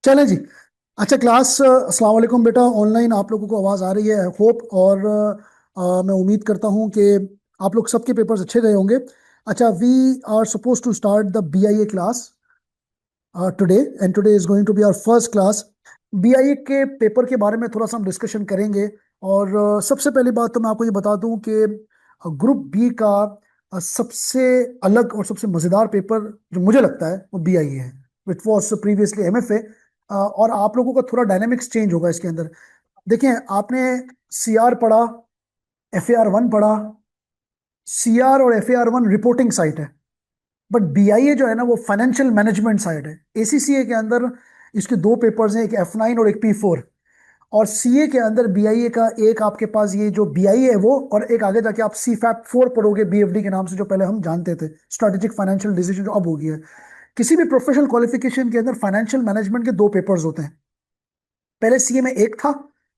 चलें जी। अच्छा क्लास, अस्सलाम वालेकुम बेटा। ऑनलाइन आप लोगों को आवाज़ आ रही है होप, और मैं उम्मीद करता हूँ कि आप लोग सबके पेपर्स अच्छे गए होंगे। अच्छा, we are suppose to start the BIA class today, and today is going to be our first class. BIA के पेपर के बारे में थोड़ा सा हम डिस्कशन करेंगे। और सबसे पहली बात तो मैं आपको ये बता दूं कि ग्रुप बी का सबसे अलग और सबसे मज़ेदार पेपर जो मुझे लगता है वो बीआईए है, विच वॉज प्रीवियसली एमएफए। और आप लोगों का थोड़ा डायनेमिक्स चेंज होगा इसके अंदर। देखें, आपने सीआर पढ़ा, एफएआर 1 पढ़ा। सीआर और एफएआर 1 रिपोर्टिंग साइट है, बट बीआईए जो है ना वो फाइनेंशियल मैनेजमेंट साइड है। एसीसीए के अंदर इसके दो पेपर्स हैं, एक F9 और एक P4। और सीए के अंदर बीआईए का एक आपके पास ये जो बीआईए है वो, और एक आगे जाके आप CFAP 4 पढ़ोगे बीएफडी के नाम से, जो पहले हम जानते थे, स्ट्रेटेजिक फाइनेंशियल डिसीजन, जो अब हो गया है। किसी भी प्रोफेशनल क्वालिफिकेशन के अंदर फाइनेंशियल मैनेजमेंट के दो पेपर्स होते हैं। पहले सीए में एक था,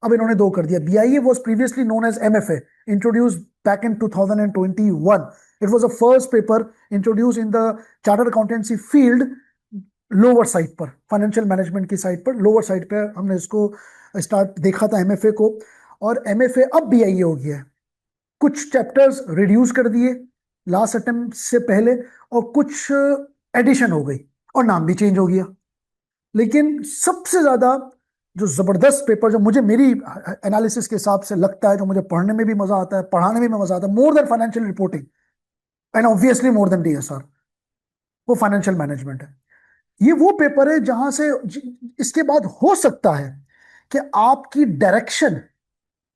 अब इन्होंने दो कर दिया। BIA was previously known as MFA, introduced back in 2021। It was the first paper introduce in the chartered accountancy field, lower side पर, फाइनेंशियल मैनेजमेंट की साइड पर, लोअर साइड पर हमने इसको स्टार्ट देखा था एमएफए को। और एमएफए अब बीआईए हो गया है। कुछ चैप्टर्स रिड्यूस कर दिए लास्ट अटेम्प्ट से पहले, और कुछ एडिशन हो गई, और नाम भी चेंज हो गया। लेकिन सबसे ज्यादा जो जबरदस्त पेपर जो मुझे, मेरी एनालिसिस के हिसाब से लगता है, जो मुझे पढ़ने में भी मजा आता है, पढ़ाने में भी मजा आता है, more than financial reporting and obviously more than DSR, वो फाइनेंशियल मैनेजमेंट है। ये वो पेपर है जहां से इसके बाद हो सकता है कि आपकी डायरेक्शन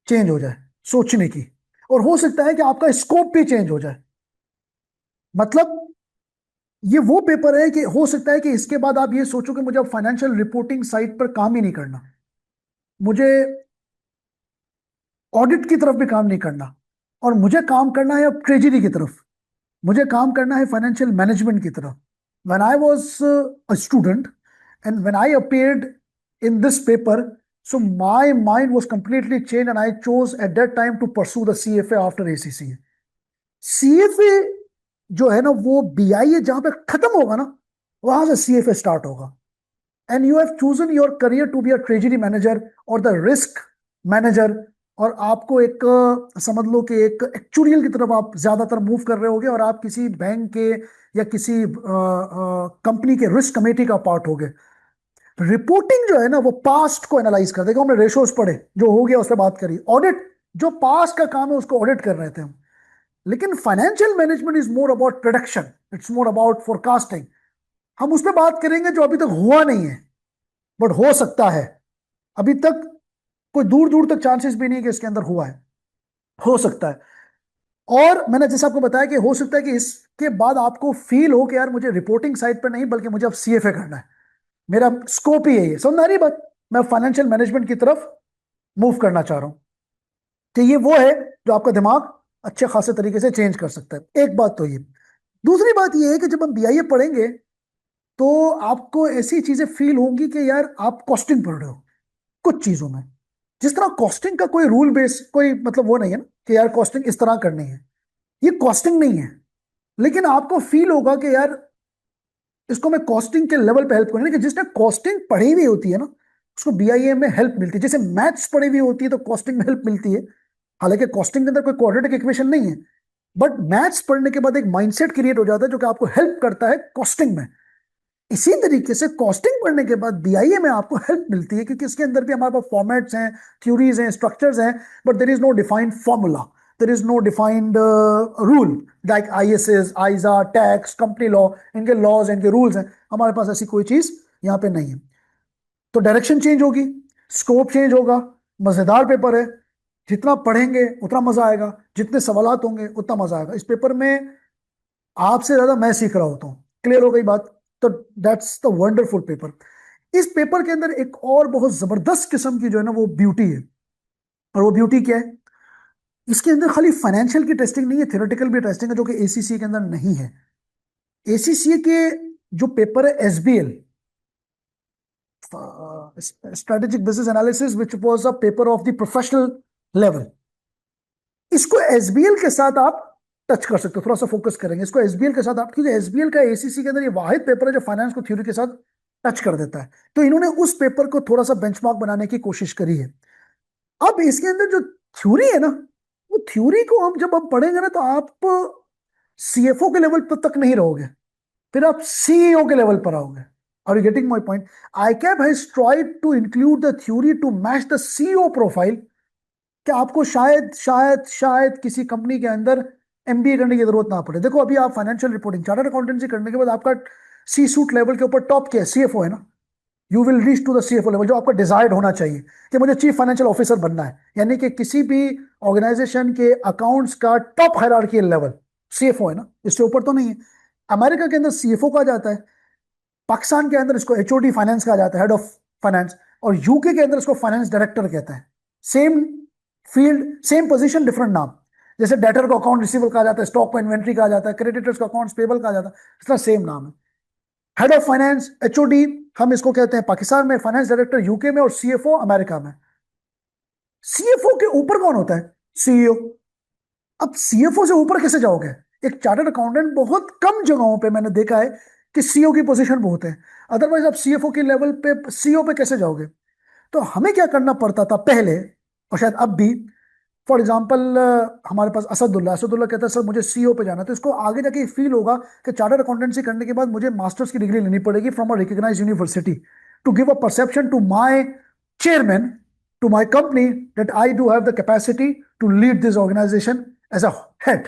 चेंज हो जाए सोचने की, और हो सकता है कि आपका स्कोप भी चेंज हो जाए। मतलब ये वो पेपर है कि हो सकता है कि इसके बाद आप ये सोचो कि मुझे अब फाइनेंशियल रिपोर्टिंग साइट पर काम ही नहीं करना, मुझे ऑडिट की तरफ भी काम नहीं करना, और मुझे काम करना है अब ट्रेजरी की तरफ, मुझे काम करना है फाइनेंशियल मैनेजमेंट की तरफ। When I was a student and when I appeared in this paper, so my mind was completely change and I chose at that time to pursue the CFA after ACCA. CFA जो है ना वो BIA जहां पे खत्म होगा ना, वहां से सीएफए स्टार्ट होगा। And you have chosen your career to be a treasury manager और द रिस्क मैनेजर। और आपको एक समझ लो कि एक एक्चुरियल की तरफ आप ज्यादातर मूव कर रहे होगे, और आप किसी बैंक के या किसी कंपनी के रिस्क कमेटी का पार्ट होगे। रिपोर्टिंग जो है ना वो पास्ट को एनालाइज कर देगा। हमने रेशोज पढ़े, जो हो गया उस पर बात करी। ऑडिट जो पास्ट का काम है उसको ऑडिट कर रहे थे हम। लेकिन financial management is more about production, it's more about forecasting. हम उस पर बात करेंगे जो अभी तक हुआ नहीं है, बट हो सकता है। अभी तक कोई दूर दूर तक चांसेस भी नहीं कि इसके अंदर हुआ है, हो सकता है। और मैंने जैसे आपको बताया कि हो सकता है कि इसके बाद आपको फील हो कि यार मुझे रिपोर्टिंग साइड पर नहीं, बल्कि मुझे अब सीएफए करना है, मेरा स्कोप ही है ये, समझ आ रही बात। मैं फाइनेंशियल मैनेजमेंट की तरफ मूव करना चाह रहा हूं। तो ये वो है जो आपका दिमाग अच्छे खासे तरीके से चेंज कर सकता है। एक बात तो ये। दूसरी बात ये है कि जब हम बीआईए पढ़ेंगे तो आपको ऐसी चीजें फील होंगी कि यार आप कॉस्टिंग पढ़ रहे हो कुछ चीजों में। जिस तरह कॉस्टिंग का कोई रूल बेस, कोई मतलब वो नहीं है ना कि यार कॉस्टिंग इस तरह करनी है, ये कॉस्टिंग नहीं है। लेकिन आपको फील होगा कि यार इसको मैं कॉस्टिंग के लेवल पे हेल्प करूँ, कि जिसने कॉस्टिंग पढ़ी हुई होती है ना उसको बीआईए में हेल्प मिलती है। जैसे मैथ्स पढ़ी हुई होती है तो कॉस्टिंग में हेल्प मिलती है। हालांकि कॉस्टिंग के अंदर कोई क्वाड्रेटिक इक्वेशन नहीं है, बट मैथ्स पढ़ने के बाद एक माइंडसेट क्रिएट हो जाता है जो कि आपको हेल्प करता है कॉस्टिंग में। इसी तरीके से कॉस्टिंग पढ़ने के बाद बीआईए में आपको हेल्प मिलती है, क्योंकि इसके अंदर भी हमारे पास फॉर्मेट्स हैं, थ्योरीज हैं, स्ट्रक्चर्स हैं, but there is no defined formula, there is no defined rule like ISS, आइजा, टैक्स, कंपनी लॉ, इनके लॉज, इनके रूल्स हैं। हमारे पास ऐसी कोई चीज यहाँ पे नहीं है। तो डायरेक्शन चेंज होगी, स्कोप चेंज होगा। मजेदार पेपर है, जितना पढ़ेंगे उतना मजा आएगा, जितने सवालात होंगे उतना मजा आएगा। इस पेपर में आपसे ज्यादा मैं सीख रहा होता हूँ। क्लियर हो गई बात? तो दैट्स द वंडरफुल पेपर। इस पेपर के अंदर एक और बहुत जबरदस्त किस्म की जो है ना वो ब्यूटी है। और वो ब्यूटी क्या है? इसके अंदर खाली फाइनेंशियल की टेस्टिंग नहीं है, थ्योरेटिकल भी टेस्टिंग है, जो कि एसीसी के अंदर नहीं है। एसीसी के जो पेपर है SBL, strategic business analysis, which was a paper of the professional level, इसको एसबीएल के साथ आप टच कर सकते हो। थोड़ा सा फोकस करेंगे इसको एसबीएल के साथ आप, क्योंकि एसबीएल का एसीसी के अंदर ये वाहिद पेपर है जो फाइनेंस को थ्योरी के साथ टच कर देता है। तो इन्होंने उस पेपर को थोड़ा सा बेंचमार्क बनाने की कोशिश करी है। अब इसके अंदर जो थ्योरी है ना, वो थ्योरी को हम जब हम पढ़ेंगे ना, तो आप सीएफओ के लेवल पर तक नहीं रहोगे, फिर आप सीईओ के लेवल पर आओगे। Are you getting my point? ICAP has tried to include the theory to match the CEO profile, कि आपको शायद शायद शायद किसी कंपनी के अंदर एमबीए करने की जरूरत ना पड़े। देखो, अभी आप फाइनेंशियल रिपोर्टिंग चार्टर्ड अकाउंटेंसी करने के बाद आपका सी सूट लेवल के ऊपर टॉप क्या है? सीएफओ है ना। You will reach to the CFO level, जो आपका डिजायर्ड होना चाहिए कि मुझे चीफ फाइनेंशियल ऑफिसर बनना है, यानी कि किसी भी ऑर्गेनाइजेशन के अकाउंट्स का टॉप हायरार्कियल लेवल सीएफओ है ना, इससे ऊपर तो नहीं है। अमेरिका के अंदर सीएफओ कहा जाता है, पाकिस्तान के अंदर इसको एचओडी फाइनेंस कहा जाता है, हेड ऑफ फाइनेंस, और यूके के अंदर इसको फाइनेंस डायरेक्टर कहता है। Same field, same position, different नाम। जैसे डेटर को अकाउंट रिसीवेबल कहा जाता है, स्टॉक को इन्वेंट्री कहा जाता है, क्रेडिटर्स को अकाउंट्स पेबल कहा जाता है, इस तरह सेम नाम है। हेड ऑफ फाइनेंस एचओडी हम इसको कहते हैं पाकिस्तान में, फाइनेंस डायरेक्टर यूके में, और सीएफओ अमेरिका में। सीएफओ के ऊपर कौन होता है? सीईओ। अब सीएफओ से ऊपर कैसे जाओगे? एक चार्टर्ड अकाउंटेंट, बहुत कम जगहों पे मैंने देखा है कि सीईओ की पोजीशन बहुत है, अदरवाइज आप सीएफओ के लेवल पे सीईओ पे कैसे जाओगे? तो हमें क्या करना पड़ता था पहले, और शायद अब भी। फॉर एग्जाम्पल, हमारे पास असदुल्ला असदुल्ला कहता है सर मुझे सीईओ पे जाना है, तो इसको आगे जाके फील होगा कि चार्टर्ड अकाउंटेंसी करने के बाद मुझे मास्टर्स की डिग्री लेनी पड़ेगी from a recognised university to give a perception to my chairman, to my company, that I do have the capacity to lead this organisation as a head.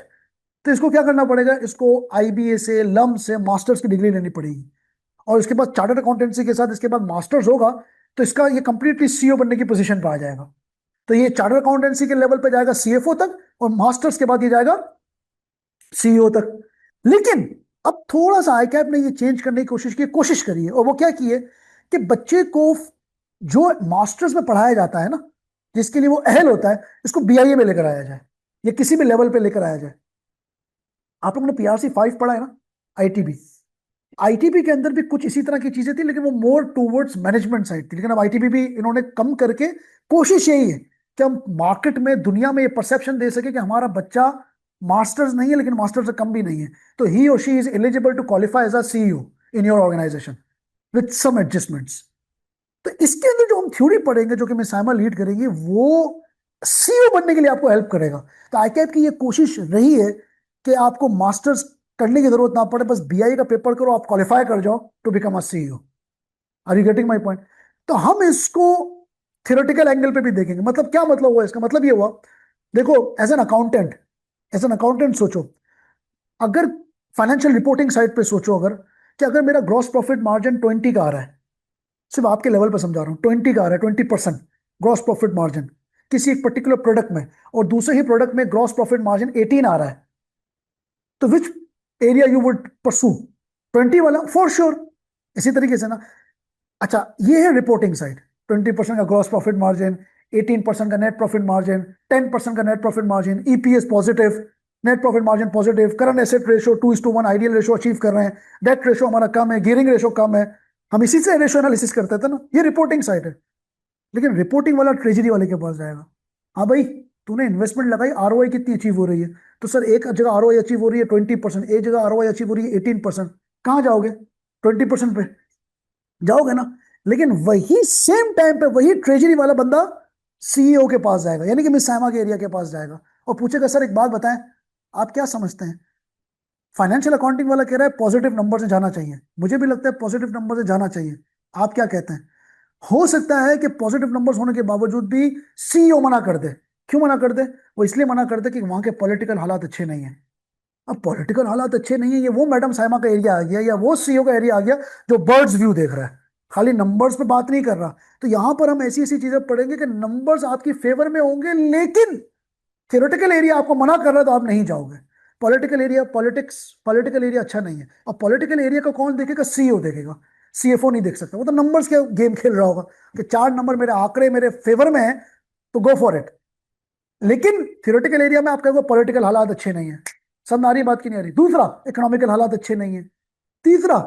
तो इसको क्या करना पड़ेगा? इसको आईबीए से, लम से मास्टर्स की डिग्री लेनी पड़ेगी, और इसके बाद चार्टर्ड अकाउंटेंसी के साथ इसके बाद मास्टर्स होगा, तो इसका ये कंप्लीटली सीईओ बनने की पोजीशन पे आ जाएगा। तो ये चार्टर्ड अकाउंटेंसी के लेवल पे जाएगा सीएफओ तक, और मास्टर्स के बाद ये जाएगा सीईओ तक। लेकिन अब थोड़ा सा आईकैप ने ये चेंज करने की कोशिश करी है, और वो क्या की है कि बच्चे को जो मास्टर्स में पढ़ाया जाता है ना, जिसके लिए वो अहल होता है, इसको बीआईए में लेकर आया जाए, या किसी भी लेवल पे लेकर आया जाए। आप लोगों ने PRC 5 पढ़ा है ना, आईटीबी। आईटीबी के अंदर भी कुछ इसी तरह की चीजें थी, लेकिन वो मोर टूवर्ड्स मैनेजमेंट साइड थी। लेकिन अब आईटीबी भी इन्होंने कम करके, कोशिश यही है कि हम मार्केट में, दुनिया में ये परसेप्शन दे सके कि हमारा बच्चा मास्टर्स नहीं है, लेकिन मास्टर्स से कम भी नहीं है, तो ही और she is eligible to qualify as a CEO in your organisation with some adjustments. तो इसके अंदर जो हम थ्योरी पढ़ेंगे, जो कि मैं साइमा लीड करेंगे, वो सीईओ बनने के लिए आपको हेल्प करेगा। तो आईकैप की ये कोशिश रही है कि आपको मास्टर्स करने की जरूरत ना पड़े, बस बीआई का पेपर करो, आप क्वालिफाई कर जाओ to become a CEO. Are you getting my point? तो हम इसको थियोरेटिकल एंगल पे भी देखेंगे। मतलब क्या मतलब हुआ इसका? मतलब ये हुआ, देखो, एज एन अकाउंटेंट सोचो, अगर फाइनेंशियल रिपोर्टिंग साइड पे सोचो, अगर कि अगर मेरा ग्रॉस प्रॉफिट मार्जिन 20 का आ रहा है, सिर्फ आपके लेवल पर समझा रहा हूं, 20 का आ रहा है, 20% ग्रॉस प्रॉफिट मार्जिन किसी एक पर्टिकुलर प्रोडक्ट में, और दूसरे ही प्रोडक्ट में ग्रॉस प्रॉफिट मार्जिन 18 आ रहा है, तो विच एरिया यू वुड परसू? 20 वाला फॉर श्योर। इसी तरीके से ना, अच्छा, ये है रिपोर्टिंग साइड। 20% का ग्रॉस प्रॉफिट मार्जिन, 18% का नेट प्रॉफिट मार्जिन, 10% का net profit margin, EPS positive, net profit margin positive, current asset ratio 2:1 ideal ratio achieve कर रहे हैं, डेट रेशो हमारा कम है, गियरिंग रेशो कम है। हम इसी से रेशो एनालिसिस करते थे ना, ये रिपोर्टिंग साइड है। लेकिन रिपोर्टिंग वाला ट्रेजरी वाले के पास जाएगा, हाँ भाई, तूने इन्वेस्टमेंट लगाई, आरओआई कितनी अचीव हो रही है? तो सर, एक जगह आरओआई अचीव हो रही है 20%, एक जगह आरओआई अचीव हो रही है 18%। कहाँ जाओगे? 20% पे जाओगे ना। लेकिन वही सेम टाइम पे वही ट्रेजरी वाला बंदा सीईओ के पास जाएगा, यानी कि मिस साइमा के एरिया के पास जाएगा, और पूछेगा सर एक बात बताएं, आप क्या समझते हैं? फाइनेंशियल अकाउंटिंग वाला कह रहा है पॉजिटिव नंबर से जाना चाहिए, मुझे भी लगता है पॉजिटिव नंबर से जाना चाहिए, आप क्या कहते हैं? हो सकता है कि पॉजिटिव नंबर्स होने के बावजूद भी सीईओ मना कर दे। क्यों मना कर दे? वो इसलिए मना कर दे कि वहां के पॉलिटिकल हालात अच्छे नहीं है। अब पॉलिटिकल हालात अच्छे नहीं है, ये वो मैडम साइमा का एरिया आ गया, या वो सीईओ का एरिया आ गया जो बर्ड्स व्यू देख रहा है, खाली नंबर्स पे बात नहीं कर रहा। तो यहां पर हम ऐसी ऐसी चीजें पढ़ेंगे कि नंबर्स आपकी फेवर में होंगे, लेकिन थियोरेटिकल एरिया आपको मना कर रहा है, तो आप नहीं जाओगे। पॉलिटिकल एरिया अच्छा नहीं है। और पॉलिटिकल एरिया को कौन देखेगा? सीईओ देखेगा, सीएफओ नहीं देख सकता। वो तो नंबर्स के गेम खेल रहा होगा कि 4 नंबर मेरे आंकड़े मेरे फेवर में है, तो गो फॉर इट। लेकिन थियोरेटिकल एरिया में आप कहोगे पॉलिटिकल हालात अच्छे नहीं है। समझ आ रही बात की नहीं आ रही? दूसरा, इकोनॉमिकल हालात अच्छे नहीं है। तीसरा,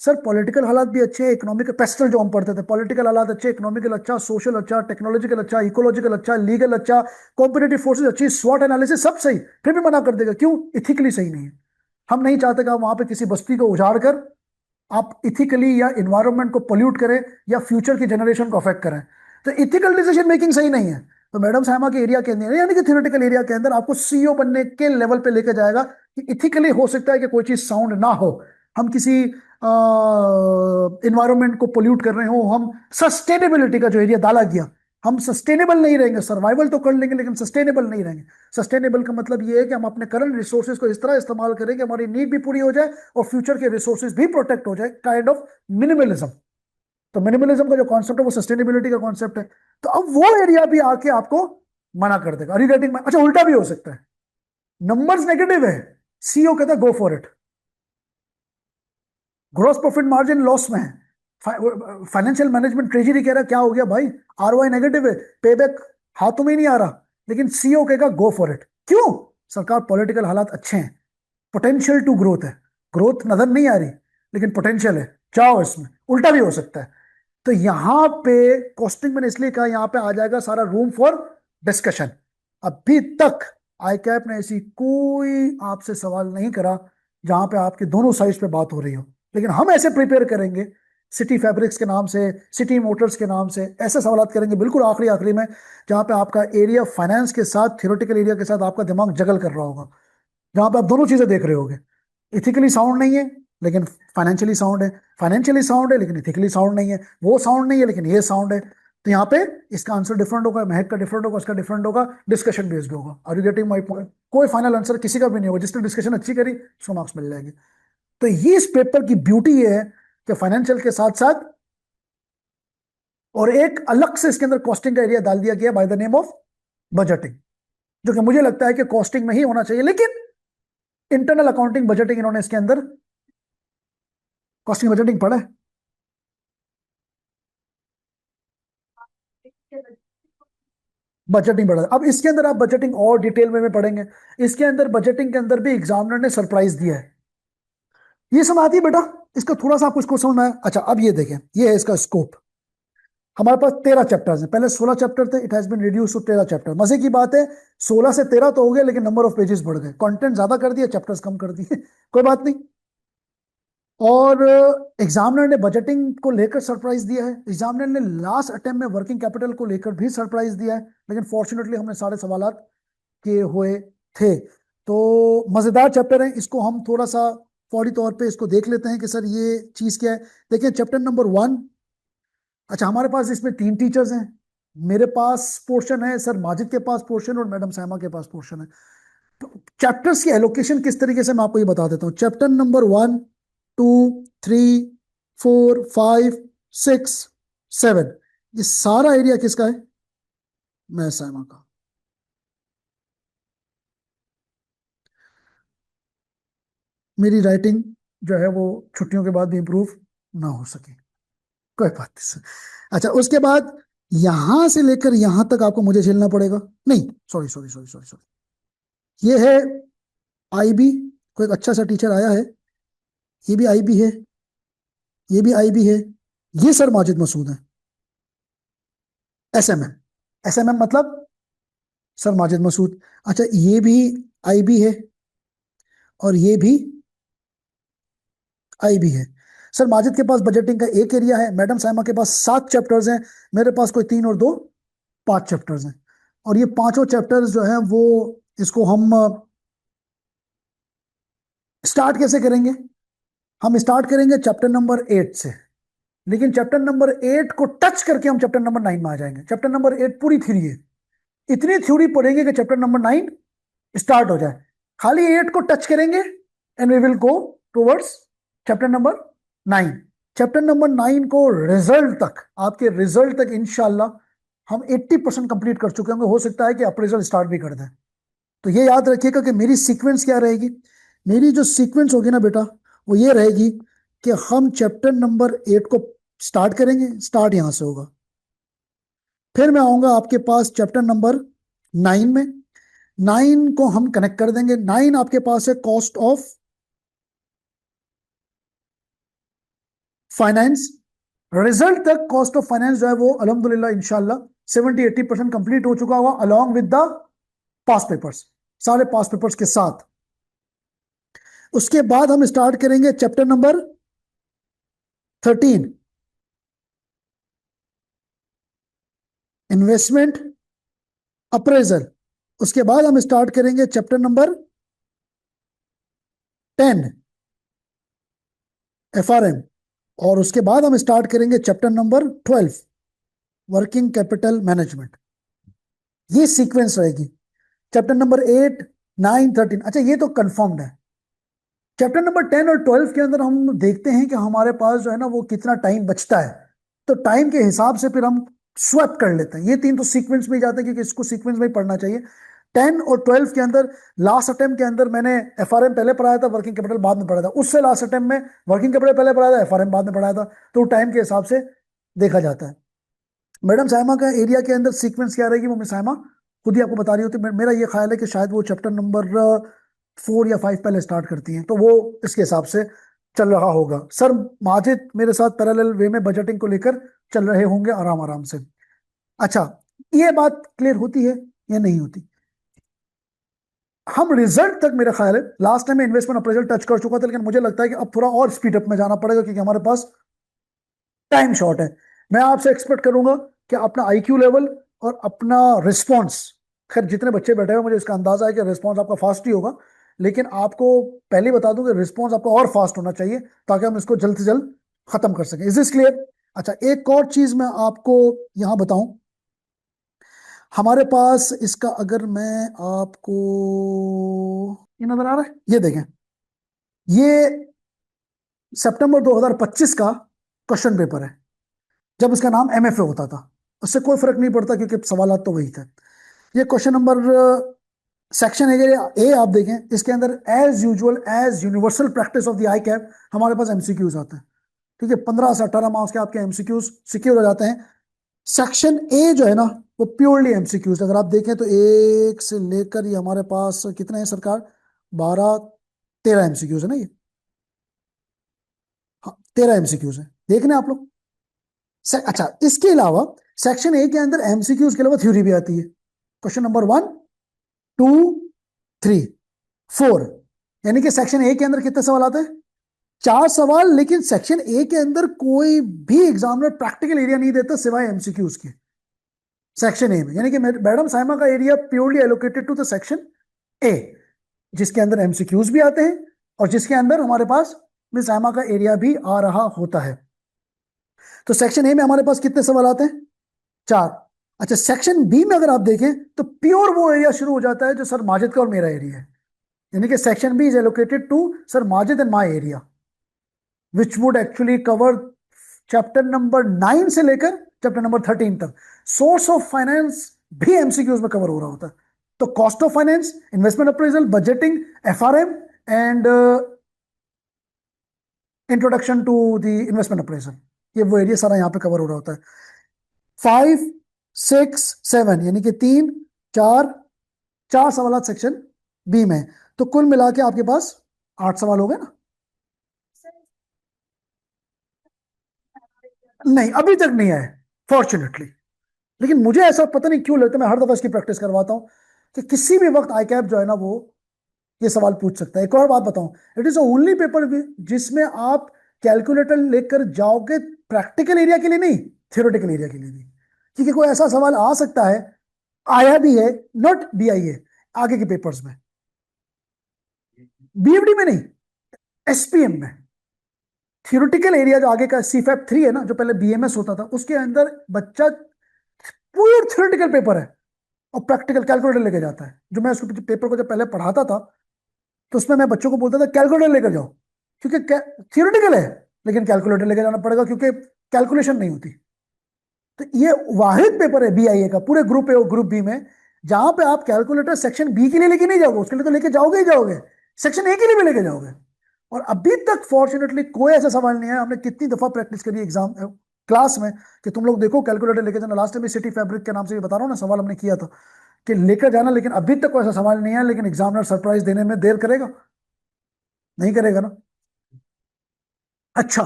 सर पॉलिटिकल हालात भी अच्छे, इकोनॉमिक पेस्टल जो हम पढ़ते थे, पॉलिटिकल हालात अच्छे, इकोनॉमिकल अच्छा, सोशल अच्छा, टेक्नोलॉजिकल अच्छा, इकोलॉजिकल अच्छा, लीगल अच्छा, कॉम्पिटेटिव फोर्सेज अच्छी, स्वॉट एनालिसिस सब सही, फिर भी मना कर देगा। क्यों? इथिकली सही नहीं है। हम नहीं चाहते कि आप वहां पे किसी बस्ती को उजाड़ कर आप इथिकली या इन्वायरमेंट को पोल्यूट करें या फ्यूचर की जनरेशन को अफेक्ट करें, तो इथिकल डिसीजन मेकिंग सही नहीं है। तो मैडम साहमा के एरिया के अंदर, यानी कि थ्योरेटिकल एरिया के अंदर, आपको सीईओ बनने के लेवल पे लेके जाएगा कि इथिकली हो सकता है कि कोई चीज साउंड ना हो, हम किसी इन्वायरमेंट को पोल्यूट कर रहे हो, हम सस्टेनेबिलिटी का जो एरिया डाला गया, हम सस्टेनेबल नहीं रहेंगे, सर्वाइवल तो कर लेंगे लेकिन सस्टेनेबल नहीं रहेंगे। सस्टेनेबल का मतलब ये है कि हम अपने करंट रिसोर्सेज को इस तरह इस्तेमाल करें कि हमारी नीड भी पूरी हो जाए और फ्यूचर के रिसोर्सेज भी प्रोटेक्ट हो जाए, काइंड ऑफ मिनिमलिज्म। तो मिनिमलिज्म का जो कॉन्सेप्ट है वो सस्टेनेबिलिटी का कॉन्सेप्ट है। तो अब वो एरिया भी आके आपको मना कर देगा रीरेटिंग में। अच्छा, उल्टा भी हो सकता है, नंबर्स नेगेटिव है, सीईओ कहता है go for it, gross profit margin loss में है, फाइनेंशियल मैनेजमेंट ट्रेजरी कह रहा है क्या हो गया भाई, आरओआई नेगेटिव है, पे बैक हाथों में ही नहीं आ रहा, लेकिन सीईओ कहेगा गो फॉर इट। क्यों? सरकार पॉलिटिकल हालात अच्छे हैं, पोटेंशियल टू ग्रोथ है, ग्रोथ नजर नहीं आ रही लेकिन पोटेंशियल है, जाओ इसमें। उल्टा भी हो सकता है। तो यहां पे कॉस्टिंग मैंने इसलिए कहा, यहां पे आ जाएगा सारा रूम फॉर डिस्कशन। अभी तक आई कैप ने ऐसी कोई आपसे सवाल नहीं करा जहां पे आपके दोनों साइड पे बात हो रही हो, लेकिन हम ऐसे प्रिपेयर करेंगे सिटी फैब्रिक्स के नाम से, सिटी मोटर्स के नाम से, ऐसे सवाल करेंगे बिल्कुल आखिरी आखिरी में, जहां पे आपका एरिया फाइनेंस के साथ, थ्योरेटिकल एरिया के साथ आपका दिमाग जगल कर रहा होगा, जहां पे आप दोनों चीजें देख रहे होगे। इथिकली साउंड नहीं है लेकिन फाइनेंशियली साउंड है, फाइनेंशियली साउंड है लेकिन इथिकली साउंड नहीं है, वो साउंड नहीं है लेकिन ये साउंड है। तो यहाँ पे इसका आंसर डिफरेंट होगा, महक का डिफरेंट होगा, उसका डिफरेंट होगा, डिस्कशन बेस्ड होगा। Are you getting my point? कोई फाइनल आंसर किसी का भी नहीं होगा, जिसने डिस्कशन अच्छी करी उसको मार्क्स मिल जाएंगे। तो ये इस पेपर की ब्यूटी ये है कि फाइनेंशियल के साथ साथ और एक अलग से इसके अंदर कॉस्टिंग का एरिया डाल दिया गया by the name of budgeting, जो कि मुझे लगता है कि कॉस्टिंग में ही होना चाहिए, लेकिन इंटरनल अकाउंटिंग बजटिंग इन्होंने इसके अंदर, कॉस्टिंग बजटिंग पढ़ा है? बजटिंग पढ़ा है। अब इसके अंदर आप बजटिंग और डिटेल में पढ़ेंगे। इसके अंदर बजटिंग के अंदर भी एग्जामिनर ने सरप्राइज दिया है। ये समझ आती है बेटा? इसका थोड़ा सा आपको इसको समझ में आया? अच्छा, अब ये देखें, ये है इसका स्कोप। हमारे पास 13 चैप्टर्स हैं, पहले 16 चैप्टर थे, it has been reduce to 13 chapter. मजे की बात है, 16 से 13 तो हो गए लेकिन नंबर ऑफ पेजेस बढ़ गए, कंटेंट ज्यादा कर दिया, चैप्टर्स कम कर दिए कोई बात नहीं। और एग्जामिनर ने बजटिंग को लेकर सरप्राइज दिया है, एग्जामिनर ने लास्ट अटेम्प्ट में वर्किंग कैपिटल को लेकर भी सरप्राइज दिया है, लेकिन फॉर्चुनेटली हमने सारे सवाल किए हुए थे। तो मजेदार चैप्टर है, इसको हम थोड़ा सा फौरी तौर पे इसको देख लेते हैं कि सर ये चीज क्या है। देखिए चैप्टर नंबर 1। अच्छा, हमारे पास इसमें 3 टीचर्स हैं, मेरे पास पोर्शन है, सर माजिद के पास पोर्शन और मैडम साइमा के पास पोर्शन है। तो चैप्टर्स की एलोकेशन किस तरीके से, मैं आपको ये बता देता हूँ। चैप्टर नंबर 1, 2, 3, 4, 5, 6, 7, ये सारा एरिया किसका है? मैं साइमा का। मेरी राइटिंग जो है वो छुट्टियों के बाद भी इंप्रूव ना हो सके, कोई बात नहीं सर। अच्छा, उसके बाद यहां से लेकर यहां तक आपको मुझे झेलना पड़ेगा। नहीं, sorry sorry sorry sorry sorry, ये है आईबी। कोई एक अच्छा सा टीचर आया है, ये भी आईबी है, ये भी आईबी है, ये सर माजिद मसूद है। एसएमएम, एसएमएम मतलब सर माजिद मसूद। अच्छा, ये भी आईबी है और ये भी आईबी है। सर माजिद के पास बजटिंग का एक एरिया है, मैडम साइमा के पास 7 चैप्टर्स हैं, मेरे पास कोई 3 और 2 5 चैप्टर्स हैं। और ये पांचों चैप्टर्स जो हैं वो, इसको हम स्टार्ट कैसे करेंगे? हम स्टार्ट करेंगे चैप्टर नंबर 8 से, लेकिन चैप्टर नंबर 8 को टच करके हम चैप्टर नंबर 9 में आ जाएंगे। चैप्टर नंबर 8 पूरी थ्योरी है, इतनी थ्योरी पढ़ेंगे कि चैप्टर नंबर 9 स्टार्ट हो जाए। खाली 8 को टच करेंगे and we will go towards chapter number 9। Chapter number 9 को रिजल्ट तक, आपके रिजल्ट तक इंशाल्लाह हम 80% कंप्लीट कर चुके होंगे, हो सकता है कि अप्रेजल स्टार्ट भी कर दें। तो ये याद रखिएगा कि मेरी सीक्वेंस क्या रहेगी। मेरी जो सीक्वेंस होगी ना बेटा, वो ये रहेगी कि हम चैप्टर नंबर 8 को स्टार्ट करेंगे, स्टार्ट यहां से होगा, फिर मैं आऊंगा आपके पास चैप्टर नंबर 9 में। 9 को हम कनेक्ट कर देंगे। 9 आपके पास है कॉस्ट ऑफ फाइनेंस। रिजल्ट तक कॉस्ट ऑफ फाइनेंस जो है वो अल्हम्दुलिल्लाह इंशाल्लाह 70-80% कंप्लीट हो चुका हुआ, along with the pass papers, सारे पास पेपर्स के साथ। उसके बाद हम स्टार्ट करेंगे चैप्टर नंबर 13 इन्वेस्टमेंट अप्रेजल। उसके बाद हम स्टार्ट करेंगे चैप्टर नंबर 10 एफआरएम। और उसके बाद हम स्टार्ट करेंगे chapter number 12 working capital management. ये सीक्वेंस रहेगी। Chapter number 8, 9, 13। अच्छा, ये तो कंफर्म्ड है। चैप्टर नंबर 10 और 12 के अंदर हम देखते हैं कि हमारे पास जो है ना वो कितना टाइम बचता है, तो टाइम के हिसाब से फिर हम स्वैप कर लेते हैं। ये तीन तो सीक्वेंस में ही जाते हैं क्योंकि इसको सीक्वेंस में ही पढ़ना चाहिए। 10 और 12 के अंदर लास्ट अटेम्प्ट के अंदर मैंने एफआरएम पहले पढ़ाया था, वर्किंग कैपिटल बाद में पढ़ाया था। उससे लास्ट अटेम्प्ट में वर्किंग कैपिटल पहले पढ़ाया था, एफआरएम बाद में पढ़ाया था। तो टाइम के हिसाब से देखा जाता है। मैडम साइमा का एरिया के अंदर सीक्वेंस क्या रहेगी वो मिस साइमा खुद ही आपको बता रही होती। मेरा ये ख्याल है कि शायद वो चैप्टर नंबर 4 या 5 पहले स्टार्ट करती हैं, तो वो इसके हिसाब से चल रहा होगा। सर माजिद मेरे साथ पैरेलल वे में बजटिंग को लेकर चल रहे होंगे आराम आराम से। अच्छा, ये बात क्लियर होती है या नहीं होती? हम रिजल्ट तक मेरा ख्याल है लास्ट टाइम में इन्वेस्टमेंट अप्रेजल टच कर चुका था, लेकिन मुझे लगता है कि अब थोड़ा और स्पीड अप में जाना पड़ेगा क्योंकि हमारे पास टाइम शॉर्ट है। मैं आपसे एक्सपेक्ट करूंगा कि अपना आईक्यू लेवल और अपना रिस्पॉन्स, खैर जितने बच्चे बैठे हुए मुझे इसका अंदाजा है कि रिस्पॉन्स आपका फास्ट ही होगा, लेकिन आपको पहले ही बता दूं कि रिस्पॉन्स आपका और फास्ट होना चाहिए ताकि हम इसको जल्द से जल्द खत्म कर सकें। Is this clear? अच्छा, एक और चीज मैं आपको यहां बताऊं। हमारे पास इसका अगर मैं आपको, ये नजर आ रहा है, ये देखें, ये सितंबर 2025 का क्वेश्चन पेपर है जब इसका नाम एमएफए होता था। उससे कोई फर्क नहीं पड़ता क्योंकि सवाल तो वही थे। ये क्वेश्चन नंबर सेक्शन ए आप देखें, इसके अंदर as usual as universal practice of the ICAP हमारे पास एमसीक्यूज आते हैं। ठीक है, 15 से 18 मार्क्स के आपके एमसीक्यूज सिक्योर हो जाते हैं। सेक्शन ए जो है ना वो प्योरली एमसीक्यूज। अगर आप देखें तो एक से लेकर ये हमारे पास कितने हैं सरकार, 12, 13 एमसीक्यूज है ना ये। हाँ, 13 एमसीक्यूज है, देख रहे हैं आप लोग। अच्छा, इसके अलावा सेक्शन ए के अंदर एमसीक्यूज के अलावा थ्योरी भी आती है। क्वेश्चन नंबर 1, 2, 3, 4, यानी कि सेक्शन ए के अंदर कितने सवाल आते हैं? 4 सवाल। लेकिन सेक्शन ए के अंदर कोई भी एग्जामिनर प्रैक्टिकल एरिया नहीं देता सिवाय एमसीक्यूज के सेक्शन ए में। यानी कि मैडम साइमा का area purely allocated to the section A, जिसके अंदर एमसीक्यूज भी आते हैं और जिसके अंदर हमारे पास मिस साइमा का एरिया भी आ रहा होता है। तो सेक्शन ए में हमारे पास कितने सवाल आते हैं? 4। अच्छा, सेक्शन बी में अगर आप देखें तो प्योर वो एरिया शुरू हो जाता है जो सर माजिद का और मेरा एरिया है। यानी कि section B is allocated to sir Majid and my area, which would actually cover chapter number 9 से लेकर चैप्टर नंबर 13 तक। सोर्स ऑफ फाइनेंस भी एमसीक्यूज में कवर हो रहा होता है। तो cost of finance, investment appraisal, budgeting, FRM and introduction to the investment appraisal, ये वो एरिया सारा यहां पे कवर हो रहा होता है। 5, 6, 7 यानी कि 3, 4, 4 सवाल सेक्शन बी में। तो कुल मिला के आपके पास 8 सवाल हो गए ना? नहीं, अभी तक नहीं आए फॉर्चुनेटली। लेकिन मुझे ऐसा पता नहीं क्यों लगता है, मैं हर दफा इसकी प्रैक्टिस करवाता हूं कि किसी भी वक्त आई कैप जो है ना वो ये सवाल पूछ सकता है। एक और बात बताऊं, इट इज ओनली पेपर जिसमें आप कैलकुलेटर लेकर जाओगे प्रैक्टिकल एरिया के लिए नहीं, थियोरेटिकल एरिया के लिए भी। क्योंकि कोई ऐसा सवाल आ सकता है, आया भी है, नॉट बीआईए, आगे के पेपर्स में, बीएफडी में नहीं, एसपीएम में। थियोरेटिकल एरिया जो आगे का सीफैप 3 है ना, जो पहले बीएमएस होता था, उसके अंदर बच्चा पूरा थियोरेटिकल पेपर है और प्रैक्टिकल कैलकुलेटर लेके जाता है। जो मैं उसको पेपर को जब पहले पढ़ाता था तो उसमें मैं बच्चों को बोलता था कैलकुलेटर लेकर जाओ, क्योंकि थियोरेटिकल है लेकिन कैलकुलेटर लेकर जाना पड़ेगा क्योंकि कैलकुलेशन नहीं होती। तो ये वाहिद पेपर है बीआईए का पूरे ग्रुप ए और ग्रुप बी में जहां पे आप कैलकुलेटर सेक्शन बी के लिए लेके नहीं जाओगे, उसके लिए तो लेके जाओगे ही जाओगे, सेक्शन ए के लिए भी लेके जाओगे। और अभी तक फॉर्चुनेटली कोई ऐसा सवाल नहीं है। हमने कितनी दफा प्रैक्टिस करी एग्जाम क्लास में कि तुम लोग देखो कैलकुलेटर लेके जाना। लास्ट टाइम सिटी फैब्रिक के नाम से भी बता रहा हूँ ना, सवाल हमने किया था कि लेकर जाना, लेकिन अभी तक कोई ऐसा सवाल नहीं है। लेकिन एग्जामिनर सरप्राइज देने में देर करेगा? नहीं करेगा ना? अच्छा,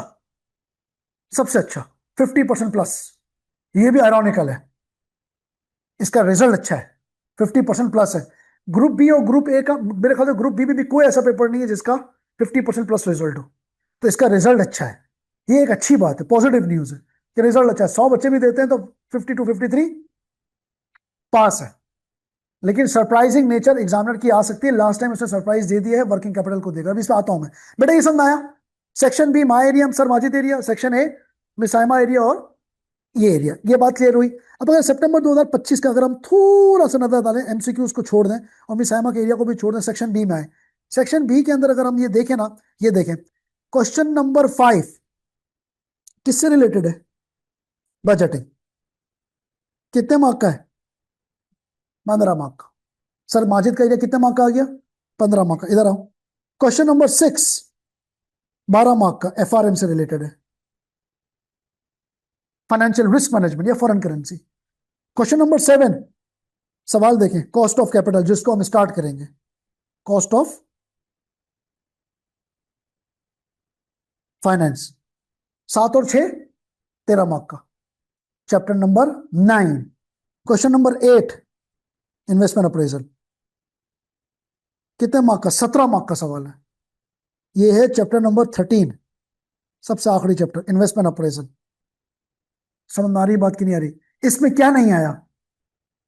सबसे अच्छा 50% प्लस, ये भी आयरॉनिकल है, इसका रिजल्ट अच्छा है, 50% प्लस है। ग्रुप बी और ग्रुप ए का मेरे ख्याल से ग्रुप बी में भी कोई ऐसा पेपर नहीं है जिसका 50% प्लस रिजल्ट हो, तो इसका रिजल्ट अच्छा है। ये एक अच्छी बात है, पॉजिटिव न्यूज है कि रिजल्ट अच्छा है। 100 बच्चे भी देते हैं तो 52-53 पास है। लेकिन सरप्राइजिंग नेचर एग्जामिनर की आ सकती है। लास्ट टाइम उसने सरप्राइज दे दिया है, वर्किंग कैपिटल को देगा। अभी इस पे आता हूं मैं। बेटा ये समझ आया? Section B my area sir Majid area, section A मिसाइमा एरिया और ये एरिया, ये बात क्लियर हुई। अब अगर सितंबर 2025 का अगर हम थोड़ा सा नजर डालें, एमसीक्यूज को छोड़ दें और मिसाइमा के एरिया को भी छोड़ दें, सेक्शन बी में आए। सेक्शन बी के अंदर अगर हम ये देखें ना, ये देखें क्वेश्चन नंबर 5 किससे रिलेटेड है? बजटिंग। कितने मार्क का है? 15 मार्क का। सर माजिद का एरिया कितने मार्क का आ गया? 15 मार्क का। इधर आओ, क्वेश्चन नंबर 6 12 मार्क का, एफआरएम से रिलेटेड है, फाइनेंशियल रिस्क मैनेजमेंट या फॉरेन करेंसी। क्वेश्चन नंबर 7 सवाल देखें, कॉस्ट ऑफ कैपिटल, जिसको हम स्टार्ट करेंगे, कॉस्ट ऑफ फाइनेंस। 7 और 6 13 मार्क का। Chapter number 9। Question number 8 investment appraisal, कितने मार्क का? 17 मार्क का सवाल है। ये है चैप्टर नंबर 13, सबसे आखिरी चैप्टर, इन्वेस्टमेंट अप्रेजल। समझ में आ रही बात की नहीं आ रही? इसमें क्या नहीं आया?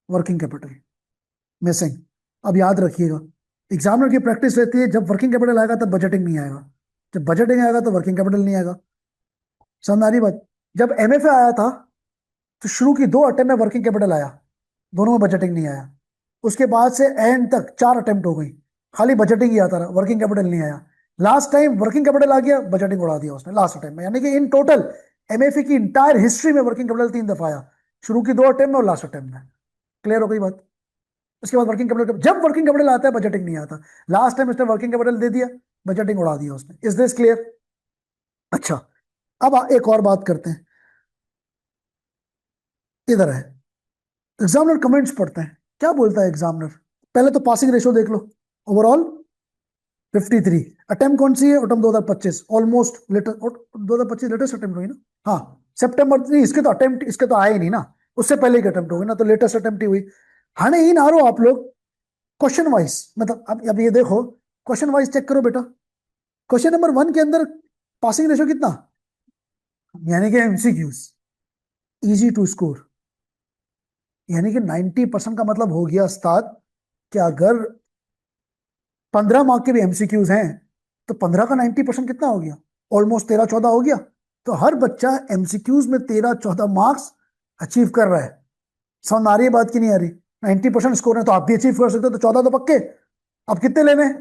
Working capital missing. अब याद रखिएगा, एग्जामिनर की प्रैक्टिस रहती है जब वर्किंग कैपिटल आएगा तब बजटिंग नहीं आएगा, जब बजटिंग आएगा तो वर्किंग कैपिटल नहीं आएगा। समझ में आ रही बात? जब एमएफए आया था तो शुरू की 2 अटेम्प्ट में वर्किंग कैपिटल आया, दोनों में बजटिंग नहीं आया। उसके बाद से एंड तक 4 अटेम्प्ट हो गई, खाली बजटिंग ही आता रहा, वर्किंग कैपिटल नहीं आया। लास्ट टाइम वर्किंग कैपिटल आ गया, बजटिंग उड़ा दिया उसने लास्ट अटेम्प्ट में। यानी कि इन टोटल एमएफए की इंटायर हिस्ट्री में वर्किंग कैपिटल 3 दफा आया, शुरू की 2 अटेम्प्ट में और लास्ट अटेम्प्ट में। क्लियर हो गई बात? उसके बाद वर्किंग कैपिटल, जब वर्किंग कैपिटल आता है बजटिंग नहीं आता। लास्ट टाइम उसने वर्किंग कैपिटल दे दिया, बजटिंग उड़ा दिया उसने। Is this clear? अच्छा, अब एक और बात करते हैं। इधर है, एग्जामिनर कमेंट्स पढ़ते हैं, क्या बोलता है एग्जामिनर? पहले तो पासिंग रेशो देख लो, ओवरऑल 53। अटेम्प्ट कौन सी है? Attempt 2025, almost latest 2025 latest attempt हुई ना? हाँ, सितंबर नहीं, इसके तो अटेम्प्ट इसके तो आए नहीं ना, उससे पहले की अटेम्प्ट होगी ना, तो लेटेस्ट अटेम्प्ट ही हुई। हाँ नहीं, इन आरो आप लोग क्वेश्चन वाइज, मतलब अब ये देखो, क्वेश्चन वाइज चेक करो बेटा। क्वेश्चन नंबर 1 के अंदर पासिंग रेशो कितना, यानी कि एमसीक्यूज इजी टू स्कोर, यानी कि 90% का मतलब हो गया उस्ताद कि अगर 15 मार्क के भी एमसीक्यूज हैं तो 15 का 90% कितना हो गया? ऑलमोस्ट 13-14 हो गया। तो हर बच्चा एमसीक्यूज में 13-14 मार्क्स अचीव कर रहा है। समझ आ रही है बात की नहीं आ रही? 90% स्कोर है तो आप भी अचीव कर सकते हो, तो 14 तो पक्के। अब कितने लेने हैं?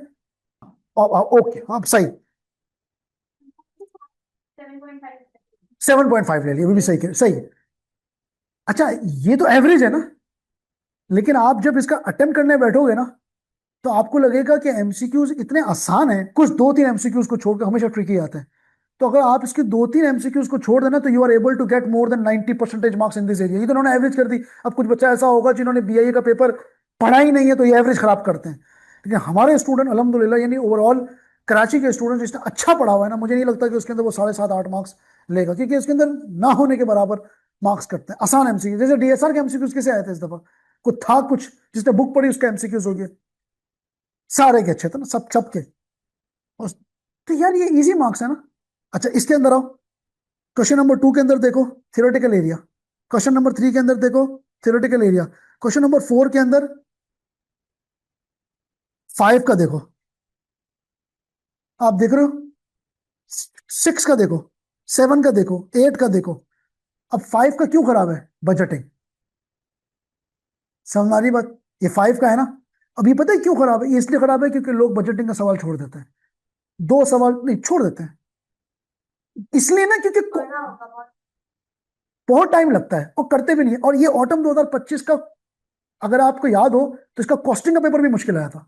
ओके, हाँ सही, 7.5 ले लिया, वो भी सही सही। अच्छा, ये तो एवरेज है ना, लेकिन आप जब इसका अटेम्प्ट करने बैठोगे ना तो आपको लगेगा कि एमसीक्यूज इतने आसान हैं, कुछ 2-3 एमसीक्यूज को छोड़कर हमेशा ट्रिकी आते हैं। तो अगर आप इसके 2-3 एमसीक्यूज को छोड़ देना तो you are able to get more than 90% marks in this area. ये तो उन्होंने एवरेज कर दी। अब कुछ बच्चा ऐसा होगा जिन्होंने बीआईए का पेपर पढ़ा ही नहीं है तो ये एवरेज खराब करते हैं, लेकिन हमारे स्टूडेंट अल्हम्दुलिल्लाह, यानी ओवरऑल कराची के स्टूडेंट जिसने अच्छा पढ़ा हुआ है ना, मुझे नहीं लगता कि उसके अंदर वो 7.5-8 मार्क्स लेगा, क्योंकि इसके अंदर ना होने के बराबर मार्क्स करते हैं आसान एमसीक्यू। जैसे डीएसआर के एमसीक्यूज कैसे आए थे इस दफा? कुछ था कुछ, जिसने बुक पढ़ी उसका एमसीक्यूज हो गया, सारे के अच्छे थे ना, सब सब के। तो यार ये इजी मार्क्स है ना। अच्छा, इसके अंदर आओ, क्वेश्चन नंबर 2 के अंदर देखो थियोरेटिकल एरिया, क्वेश्चन नंबर 3 के अंदर देखो थियोरेटिकल एरिया, क्वेश्चन नंबर 4 के अंदर 5 का देखो, आप देख रहे हो, 6 का देखो, 7 का देखो, 8 का देखो। अब 5 का क्यों खराब है? बजटिंग। समझ में आ रही बात? ये 5 का है ना। अब ये पता है क्यों खराब है? ये इसलिए खराब है क्योंकि लोग बजटिंग का सवाल छोड़ देते हैं, 2 सवाल नहीं छोड़ देते हैं, इसलिए ना क्योंकि बहुत टाइम लगता है और करते भी नहीं है। और ये ऑटम 2025 का अगर आपको याद हो तो इसका कॉस्टिंग का पेपर भी मुश्किल आया था,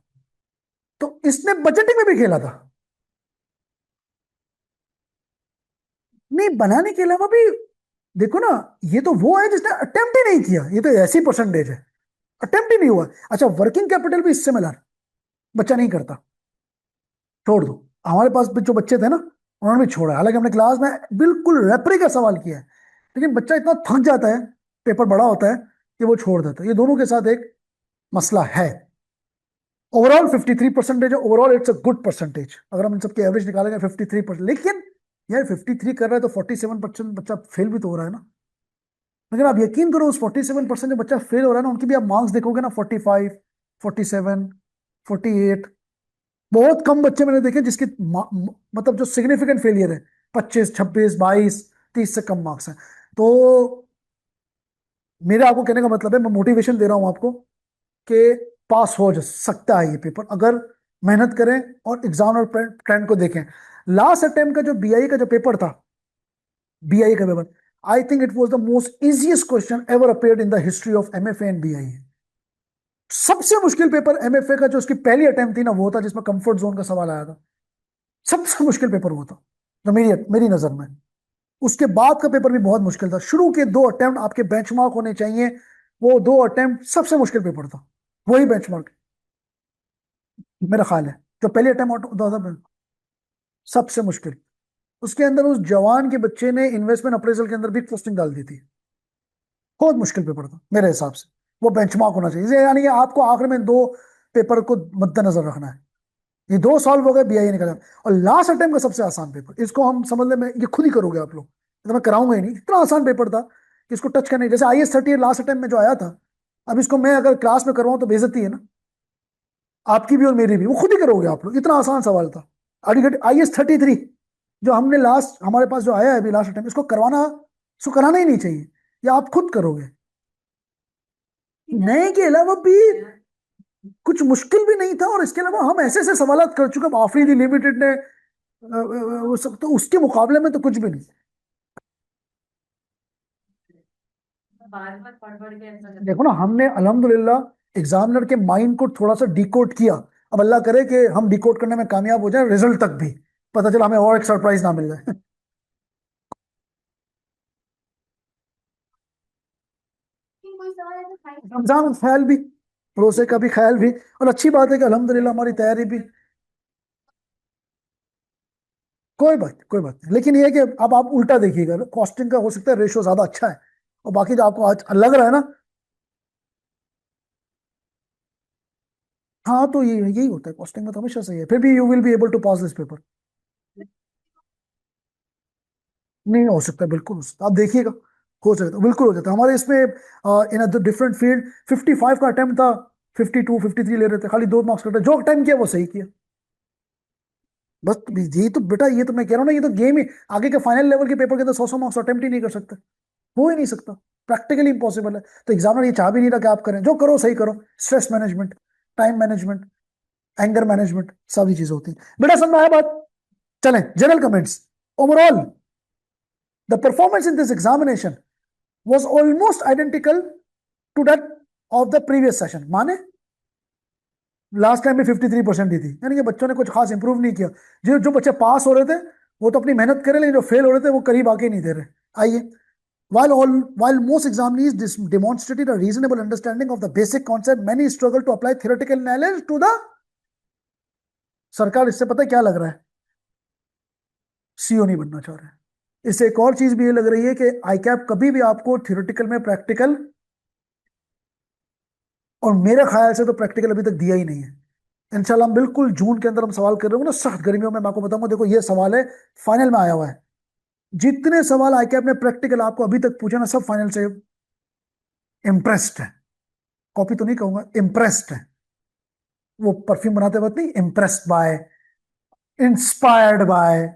तो इसने बजटिंग में भी खेला था। नहीं, बनाने के अलावा भी देखो ना, ये तो वो है जिसने अटेम्प्ट ही नहीं किया, ये तो ऐसी परसेंटेज है, अटेम्प्ट ही नहीं हुआ। अच्छा, वर्किंग कैपिटल भी सिमिलर, बच्चा नहीं करता, छोड़ दो। हमारे पास भी जो बच्चे थे ना उन्होंने भी छोड़ा, हालांकि हमने क्लास में बिल्कुल रेपरे का सवाल किया है, लेकिन बच्चा इतना थक जाता है, पेपर बड़ा होता है, कि वो छोड़ देता है। ये दोनों के साथ एक मसला है। ओवरऑल 53 परसेंटेज है, overall it's a good percentage, अगर हम इन सबकी एवरेज निकालेंगे 53%। लेकिन यार 53 कर रहा है तो 47% बच्चा फेल भी तो हो रहा है ना। लेकिन आप यकीन करो, उस 47% जो बच्चा फेल हो रहा है ना, उनके भी आप मार्क्स देखोगे ना, 45, 47, 48। बहुत कम बच्चे मैंने देखे जिसके मतलब जो सिग्निफिकेंट फेलियर है, 25, 26, 22, 30 से कम मार्क्स हैं। तो मेरा आपको कहने का मतलब है, मैं मोटिवेशन दे रहा हूं आपको कि पास हो जा सकता है ये पेपर, अगर मेहनत करें और एग्जाम और ट्रेंड को देखें। लास्ट अटेम्प्ट का जो बीआई का जो पेपर था, बीआई का paper, I think it was the most easiest question ever appeared in the history of MFA and BI. सबसे मुश्किल पेपर एमएफए का जो उसकी पहली अटेम्प्ट थी ना, वो था जिसमें कंफर्ट जोन का सवाल आया था। सबसे मुश्किल पेपर वो था जो मेरी मेरी नजर में। उसके बाद का पेपर भी बहुत मुश्किल था। शुरू के 2 अटेम्प्ट आपके बेंचमार्क होने चाहिए। वो 2 अटेम्प्ट सबसे मुश्किल पेपर था, वही बेंचमार्क मेरा ख्याल है। जो पहले अटेम्प्ट सबसे मुश्किल, उसके अंदर उस जवान के बच्चे ने इन्वेस्टमेंट अप्रेजल के अंदर भी पोस्टिंग डाल दी थी। बहुत मुश्किल पेपर था मेरे हिसाब से। वो बेंचमार्क होना चाहिए, यानी कि आपको आखिर में 2 पेपर को मद्देनजर रखना है। ये 2 सॉल्व हो गए, बीआई निकल जाए। और लास्ट अटेम्प्ट का सबसे आसान पेपर, इसको हम समझ ले, मैं ये खुद ही करोगे आप लोग, ये तो मैं कराऊंगा ही नहीं। इतना आसान पेपर था कि इसको टच करने, जैसे IS 30 लास्ट अटेम्प्ट में जो आया था, अब इसको मैं अगर क्लास में करवाऊं तो बेइज्जती है ना, आपकी भी और मेरी भी। वो खुद ही करोगे आप लोग, इतना आसान सवाल था। IS 33 जो हमने लास्ट, हमारे पास जो आया है अभी लास्ट अटेम्प्ट, इसको करवाना, इसको कराना ही नहीं चाहिए, या आप खुद करोगे। नए के अलावा भी कुछ मुश्किल भी नहीं था, और इसके अलावा हम ऐसे ऐसे सवाल कर चुके हैं आफरीदी लिमिटेड ने, वो सब, तो उसके मुकाबले में तो कुछ भी नहीं। देखो ना, हमने अल्हम्दुलिल्लाह एग्जामिनर के माइंड को थोड़ा सा डिकोड किया। अब अल्लाह करे कि हम डिकोड करने में कामयाब हो जाए, रिजल्ट तक भी पता चला हमें और एक सरप्राइज ना मिल जाए। रमजान का ख्याल भी, रोजे का भी ख्याल भी। और अच्छी बात है कि अल्हम्दुलिल्लाह हमारी तैयारी भी। कोई बात नहीं, लेकिन ये है कि अब आप उल्टा देखिएगा, कॉस्टिंग का हो सकता है रेशो ज्यादा अच्छा है, और बाकी जो आपको आज लग रहा है ना। हाँ, तो ये यही होता है कॉस्टिंग में, तो हमेशा सही है। फिर भी you will be able to pass this paper. नहीं हो सकता, बिल्कुल हो सकता, आप देखिएगा। हो सकता, बिल्कुल हो जाता है। हमारे इसमें इन अ डिफरेंट फील्ड 55 का अटेम्प्ट था, 52, 53 ले रहे थे, खाली 2 मार्क्स कटे। जो अटेम्प्ट किया वो सही किया। बस यही तो बेटा, ये तो मैं कह रहा हूँ ना, ये तो गेम ही। आगे के फाइनल लेवल के पेपर के तो 100 मार्क्स अटेम्प्ट ही नहीं कर सकते, हो ही नहीं सकता, प्रैक्टिकली इंपॉसिबल है। तो एग्जामिनर ये चाह भी नहीं रहा कि आप करें। जो करो सही करो। Stress management, time management, anger management, सभी चीजें होती हैं। बेटा समझ में आया बात? चलें general comments. Overall the performance in this examination was almost identical to that of the previous session। माने लास्ट टाइम भी 53% दी थी, यानी कि बच्चों ने कुछ खास इंप्रूव नहीं किया। जो जो बच्चे पास हो रहे थे वो तो अपनी मेहनत करे, लेकिन जो फेल हो रहे थे वो करीब आके नहीं दे रहे। आइए, while most examinees demonstrated a reasonable understanding of the basic concept, many struggle to apply theoretical knowledge to the। सरकार इससे पता है क्या लग रहा है? सीओ नहीं बनना चाह रहे हैं। इससे एक और चीज भी ये लग रही है कि आई कैप कभी भी आपको थियोरेटिकल में प्रैक्टिकल, और मेरे ख्याल से तो प्रैक्टिकल अभी तक दिया ही नहीं है। इंशाल्लाह हम बिल्कुल जून के अंदर हम सवाल कर रहे होंगे ना, सख्त गर्मियों में, मैं आपको बताऊंगा, देखो ये सवाल है, फाइनल में आया हुआ है। जितने सवाल आई कैप ने प्रैक्टिकल आपको अभी तक पूछा ना, सब फाइनल से इम्प्रेस्ड है। कॉपी तो नहीं कहूंगा, इम्प्रेस्ड है। वो परफ्यूम बनाते वक्त नहीं, इम्प्रेस्ड बाय, इंस्पायर्ड बाय,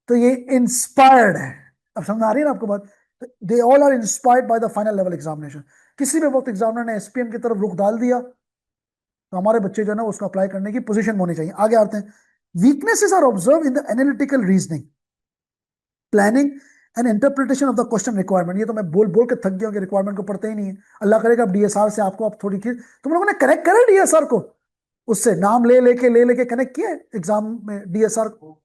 तो ये इंस्पायर्ड है। अब समझ आ रही है ना आपको बात? They all are inspired by the final level examination. किसी भी वक्त एग्जामिनर ने एसपीएम की तरफ रुख डाल दिया, तो हमारे बच्चे जो है ना उसको अप्लाई करने की पोजीशन में होनी चाहिए। आगे आते हैं। Weaknesses are observe in the analytical reasoning, planning and interpretation of the question requirement. ये तो मैं बोल बोल के थक गया कि रिक्वायरमेंट को पढ़ते ही नहीं है। अल्लाह करेगा अब डीएसआर से आपको अब थोड़ी की, तुम लोगों ने कनेक्ट करा डीएसआर को, उससे नाम ले लेके कनेक्ट किए एग्जाम में डीएसआर को।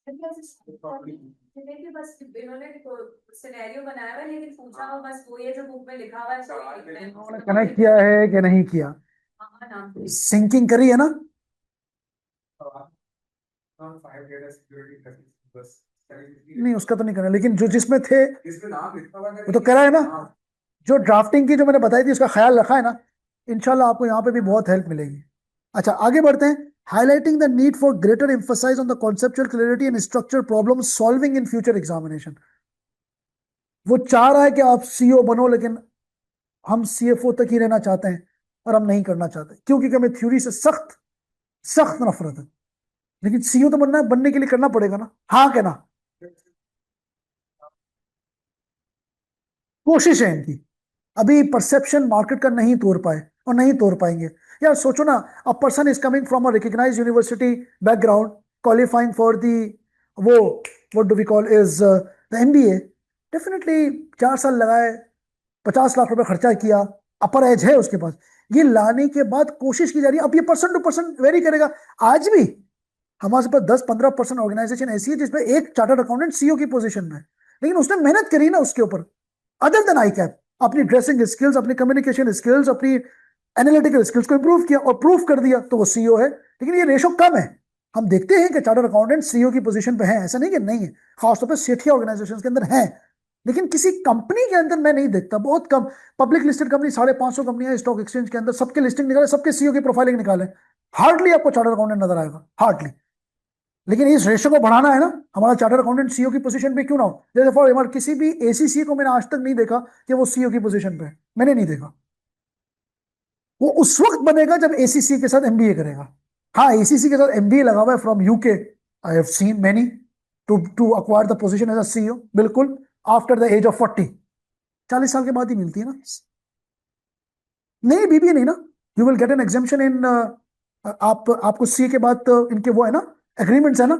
बस इन्होंने सिनेरियो बनाया हुआ है, लेकिन पूछा हुआ बस वो ये जो बुक में लिखा हुआ है उन्होंने कनेक्ट किया है कि नहीं किया, सिंकिंग करी है ना? नहीं, उसका तो नहीं करना, लेकिन जो जिसमें थे वो तो करा है ना। जो ड्राफ्टिंग की जो मैंने बताई थी उसका ख्याल रखा है ना, इंशाल्लाह आपको यहाँ पे भी बहुत हेल्प मिलेगी। अच्छा आगे बढ़ते हैं। Highlighting the need for greater emphasize on the conceptual clarity and structure problem solving in future examination. वो चाह रहा है कि आप सीईओ बनो, लेकिन हम सीएफओ तक ही रहना चाहते हैं और हम नहीं करना चाहते, क्योंकि हमें थ्योरी से सख्त सख्त नफरत है। लेकिन सीईओ तो बनना है, बनने के लिए करना पड़ेगा ना, हाँ क्या ना। कोशिश है इनकी। अभी परसेप्शन मार्केट का नहीं तोड़ पाए और नहीं तोड़ पाएंगे। यार सोचो ना, a person is coming from a recognised university background, qualifying for the वो what do we call is the MBA. Definitely 4 साल लगाए, 50 लाख रुपए खर्चा किया, अपर एज है उसके पास, ये लाने के बाद कोशिश की जा रही है। अब ये पर्सन टू पर्सन वेरी करेगा। आज भी हमारे पास 10-15% ऑर्गेनाइजेशन ऐसी है जिसमें एक चार्टर्ड अकाउंटेंट सीईओ की पोजीशन में है, लेकिन उसने मेहनत करी ना उसके ऊपर। अदर देन आई कैप, अपनी ड्रेसिंग स्किल्स, अपनी कम्युनिकेशन स्किल्स, अपनी एनालिटिकल स्किल्स को इंप्रूव किया और प्रूव कर दिया, तो वो सीईओ है। लेकिन ये रेशो कम है। हम देखते हैं कि चार्टर्ड अकाउंटेंट सीईओ की पोजीशन पे है, ऐसा नहीं कि नहीं है, खासतौर पर सेठिया ऑर्गेनाइजेशन के अंदर है। लेकिन किसी कंपनी के अंदर मैं नहीं देखता, बहुत कम। पब्लिक लिस्टेड कंपनी 550 कंपनियां स्टॉक एक्सचेंज के अंदर, सबके लिस्टिंग निकाले, सबके सीईओ की प्रोफाइलिंग निकाले, हार्डली आपको चार्टर्ड अकाउंटेंट नजर आएगा, हार्डली। लेकिन इस रेशो को बढ़ाना है ना, हमारा चार्टर्ड अकाउंटेंट सीईओ की पोजीशन पे क्यों ना हो। जैसे फॉर एग्जाम्पल किसी भी एसीसी को मैंने आज तक नहीं देखा कि वो सीईओ की पोजीशन पे है, मैंने नहीं देखा। वो उस वक्त बनेगा जब एसीसी के साथ एमबीए करेगा। हाँ, एसीसी के साथ एमबीए लगा हुआ है from UK, I have seen many, to acquire the position as a CEO, बिल्कुल आफ्टर द एज ऑफ 40। 40 साल के बाद ही मिलती है ना। नहीं, बीबीए नहीं ना। You will get an exemption in, आप आपको सी के बाद इनके वो है ना, एग्रीमेंट्स है ना।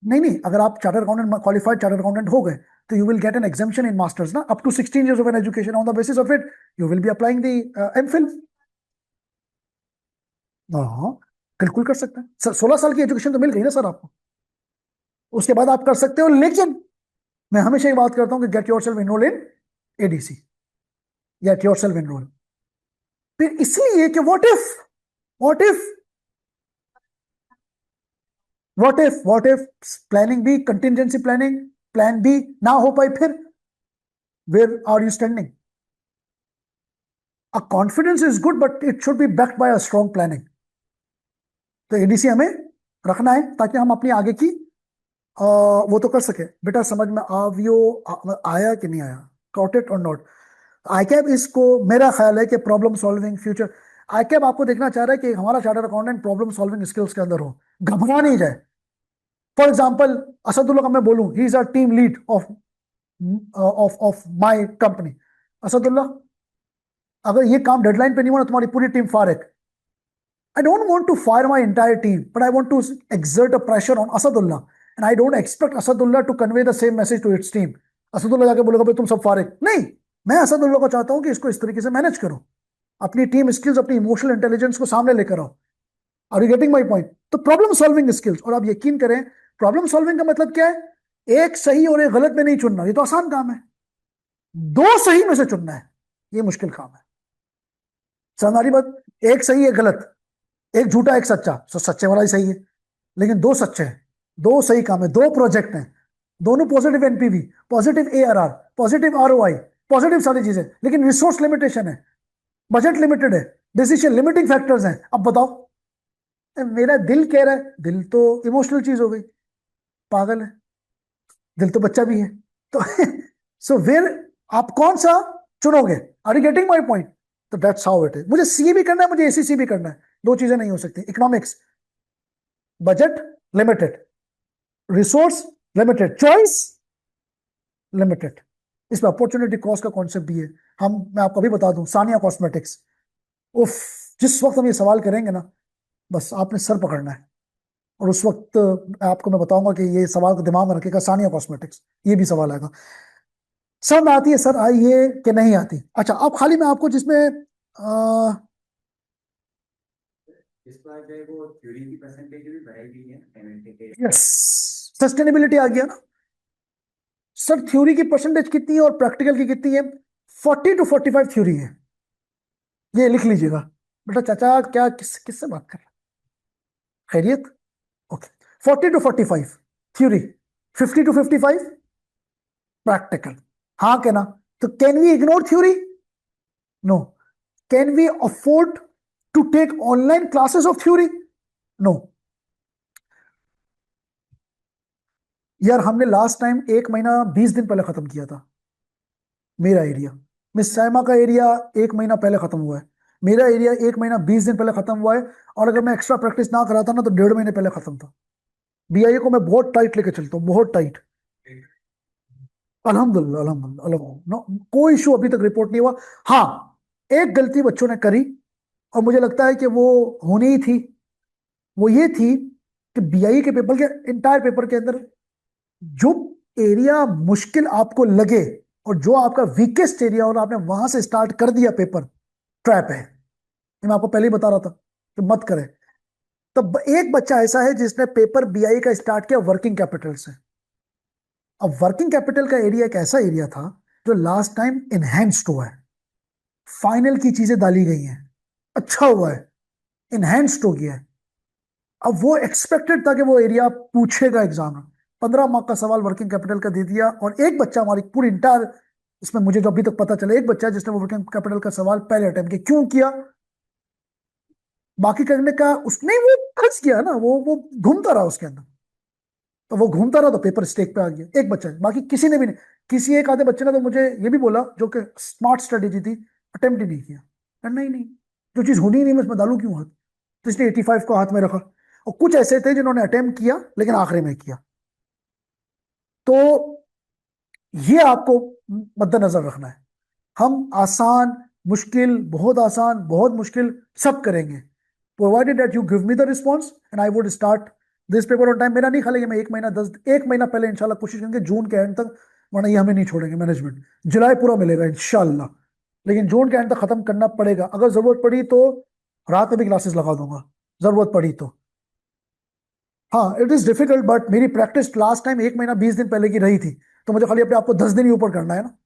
नहीं नहीं, अगर आप chartered accountant, qualified chartered accountant हो गए, तो you will get an exemption in masters ना, up to 16 years of an education, on the basis of it you will be applying the MPhil. हाँ, बिल्कुल कर सकते हैं सर, 16 साल की एजुकेशन तो मिल गई ना सर आपको, उसके बाद आप कर सकते हो। लेकिन मैं हमेशा ये बात करता हूँ कि get yourself enrol in ADC, get yourself enrol. फिर इसलिए कि what if what if planning B, contingency planning, plan B ना हो पाए, फिर where are you standing. A confidence is good but it should be backed by a strong planning. तो ADC हमें रखना है ताकि हम अपनी आगे की वो तो कर सके। बेटा समझ में आया कि नहीं आया, गॉट इट और नॉट। आईकैब इसको, मेरा ख्याल है कि प्रॉब्लम सॉल्विंग फ्यूचर, आईकैब आपको देखना चाह रहा है कि हमारा chartered accountant problem solving skills के अंदर हो, घबरा नहीं जाए। फॉर एग्जाम्पल असदुल्ला का मैं बोलूं, he is our team lead of of my company. Asadullah, अगर ये काम डेडलाइन पे नहीं हुआ ना, तुम्हारी पूरी टीम फारिग। I don't want to fire my entire team, but I want to exert a pressure on Asadullah. And I don't expect Asadullah to convey the same message to its team. Asadullah जाके बोलेगा भाई तुम सब फारिग नहीं। मैं असदुल्ला को चाहता हूं कि इसको इस तरीके से मैनेज करो, अपनी टीम स्किल्स, अपनी इमोशनल इंटेलिजेंस को सामने लेकर आओ। Are you getting my point. तो प्रॉब्लम सॉल्विंग स्किल्स, और आप यकीन करें, प्रॉब्लम सॉल्विंग का मतलब क्या है, एक सही और एक गलत में नहीं चुनना, ये तो आसान काम है। दो सही में से चुनना है, ये मुश्किल काम है। समझ बात, एक सही एक गलत, एक झूठा एक सच्चा, तो सच्चे वाला ही सही है। लेकिन दो सच्चे हैं, दो सही काम है, दो प्रोजेक्ट हैं, दोनों positive NPV, positive ARR, positive ROI, positive सारी चीजें, लेकिन रिसोर्स लिमिटेशन है, बजट लिमिटेड है, डिसीजन लिमिटिंग फैक्टर्स हैं। अब बताओ, मेरा दिल कह रहा है, दिल तो इमोशनल चीज हो गई, पागल है, दिल तो बच्चा भी है। तो सो फिर आप कौन सा चुनोगे। Are you getting my point. तो दैट्स हाउ इट इज। मुझे सी भी करना है, मुझे एसीसी भी करना है, दो चीजें नहीं हो सकती। Economics, budget limited, resource limited, choice limited. इसमें अपॉर्चुनिटी कॉस्ट का कॉन्सेप्ट भी है। मैं आपको अभी बता दूं, सानिया कॉस्मेटिक्स, उफ, जिस वक्त हम ये सवाल करेंगे ना, बस आपने सर पकड़ना है। और उस वक्त आपको मैं बताऊंगा कि ये सवाल को दिमाग में रखेगा, सानिया कॉस्मेटिक्स, ये भी सवाल आएगा। सर में आती है, सर आई है कि नहीं आती। अच्छा, अब खाली मैं आपको जिसमें यस, सस्टेनेबिलिटी आ गया ना। सर थ्योरी की परसेंटेज कितनी है और प्रैक्टिकल की कितनी है। 40 to 45 थ्योरी है, ये लिख लीजिएगा। बेटा चाचा क्या किससे बात कर रहे हैं, खैरियत। Okay, 40 to 45 theory, 50 to 55 practical. हाँ क्या ना। तो can we ignore theory, no. Can we afford to take online classes of theory? No. यार हमने लास्ट टाइम 1 महीना 20 दिन पहले खत्म किया था मेरा एरिया. मिस साइमा का एरिया 1 महीना पहले खत्म हुआ है. मेरा एरिया 1 महीना 20 दिन पहले खत्म हुआ है. और अगर मैं एक्स्ट्रा प्रैक्टिस ना कराता ना तो 1.5 महीने पहले खत्म था. बीआईए को मैं बहुत टाइट लेके चलता हूँ, बहुत टाइट. अल्हम्दुलिल्लाह अल्हम्दुलिल्लाह अल्हम्दुलिल्लाह. कोई इशू अभी तक रिपोर्ट नहीं हुआ. हाँ, एक गलती बच्चों ने करी और मुझे लगता है कि वो होनी ही थी. वो ये थी कि बीआईए के पेपर के इंटायर पेपर के अंदर जो एरिया मुश्किल आपको लगे और जो आपका वीकेस्ट एरिया और आपने वहां से स्टार्ट कर दिया पेपर, ट्रैप है. ये मैं आपको पहले ही बता रहा था कि मत करें. तब एक बच्चा ऐसा है जिसने पेपर बीआई का स्टार्ट किया वर्किंग कैपिटल से. अब वर्किंग कैपिटल का एरिया एक ऐसा एरिया था जो लास्ट टाइम इनहेंस्ड हुआ है. फाइनल की चीजें डाली गई हैं, अच्छा हुआ है, इनहेंस्ड हो गया है. अब वो एक्सपेक्टेड था कि वो एरिया पूछेगा एग्जाम में. 15 मार्क का सवाल वर्किंग कैपिटल का दे दिया. और एक बच्चा हमारी पूरी इंटायर इसमें मुझे जो अभी तक पता चला, एक बच्चा है जिसने वर्किंग कैपिटल का सवाल पहले अटेम्प्ट किया. क्यों किया? बाकी करने का उसने वो फंस गया ना, वो घूमता रहा उसके अंदर. तो वो घूमता रहा तो पेपर स्टेक पे आ गया. एक बच्चा है, बाकी किसी ने भी नहीं. किसी एक आधे बच्चे ने तो मुझे ये भी बोला जो कि स्मार्ट स्ट्रेटेजी थी, अटेम्प्ट ही नहीं किया. करना ही नहीं. जो चीज होनी ही नहीं मैं उसमें डालू क्यों हाथ? तो इसलिए 85 को हाथ में रखा. और कुछ ऐसे थे जिन्होंने अटेम्प्ट किया लेकिन आखिरी में किया. तो ये आपको मद्देनजर रखना है. हम आसान, मुश्किल, बहुत आसान, बहुत मुश्किल सब करेंगे, provided that you give me the response and I would start this paper on time. मेरा नहीं, खाली मैं 1 महीना पहले इंशाल्लाह कोशिश करेंगे जून के एंड तक. वरना ये हमें नहीं छोड़ेंगे मैनेजमेंट. जुलाई पूरा मिलेगा इंशाल्लाह, लेकिन जून के एंड तक खत्म करना पड़ेगा. अगर जरूरत पड़ी तो रात में भी क्लासेस लगा दूंगा, जरूरत पड़ी तो. हाँ, इट इज डिफिकल्ट बट मेरी प्रैक्टिस लास्ट टाइम 1 महीना 20 दिन पहले की रही थी. तो मुझे खाली अपने आपको 10 दिन ही ऊपर करना है ना.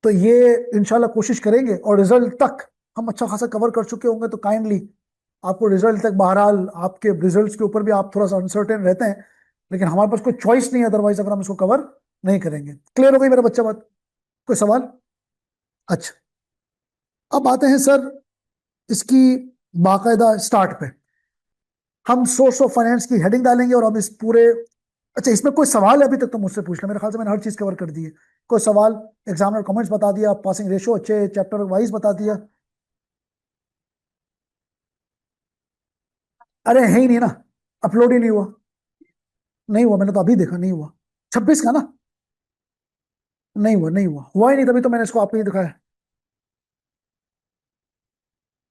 तो ये इंशाल्लाह कोशिश करेंगे और रिजल्ट तक हम अच्छा खासा कवर कर चुके होंगे. तो काइंडली आपको रिजल्ट तक, बहरहाल आपके रिजल्ट्स के ऊपर भी आप थोड़ा सा अनसर्टेन रहते हैं, लेकिन हमारे पास कोई चॉइस नहीं है अदरवाइज अगर हम इसको कवर नहीं करेंगे. क्लियर हो गई मेरा बच्चा बात? कोई सवाल? अच्छा, अब आते हैं सर इसकी बाकायदा स्टार्ट पे. हम सोर्स ऑफ फाइनेंस की हेडिंग डालेंगे और हम इस पूरे. अच्छा, इसमें कोई सवाल है अभी तक तो मुझसे पूछ ले. मेरे ख्याल से मैंने हर चीज कवर कर दी है. कोई सवाल? एग्जामिनर कमेंट्स बता दिया, पासिंग रेशो अच्छे चैप्टर वाइज बता दिया. अरे है ही नहीं ना, अपलोड ही नहीं हुआ. नहीं हुआ, मैंने तो अभी देखा, नहीं हुआ. 26 का ना? नहीं हुआ, नहीं हुआ, हुआ ही नहीं, तभी तो मैंने इसको आपको ही दिखाया.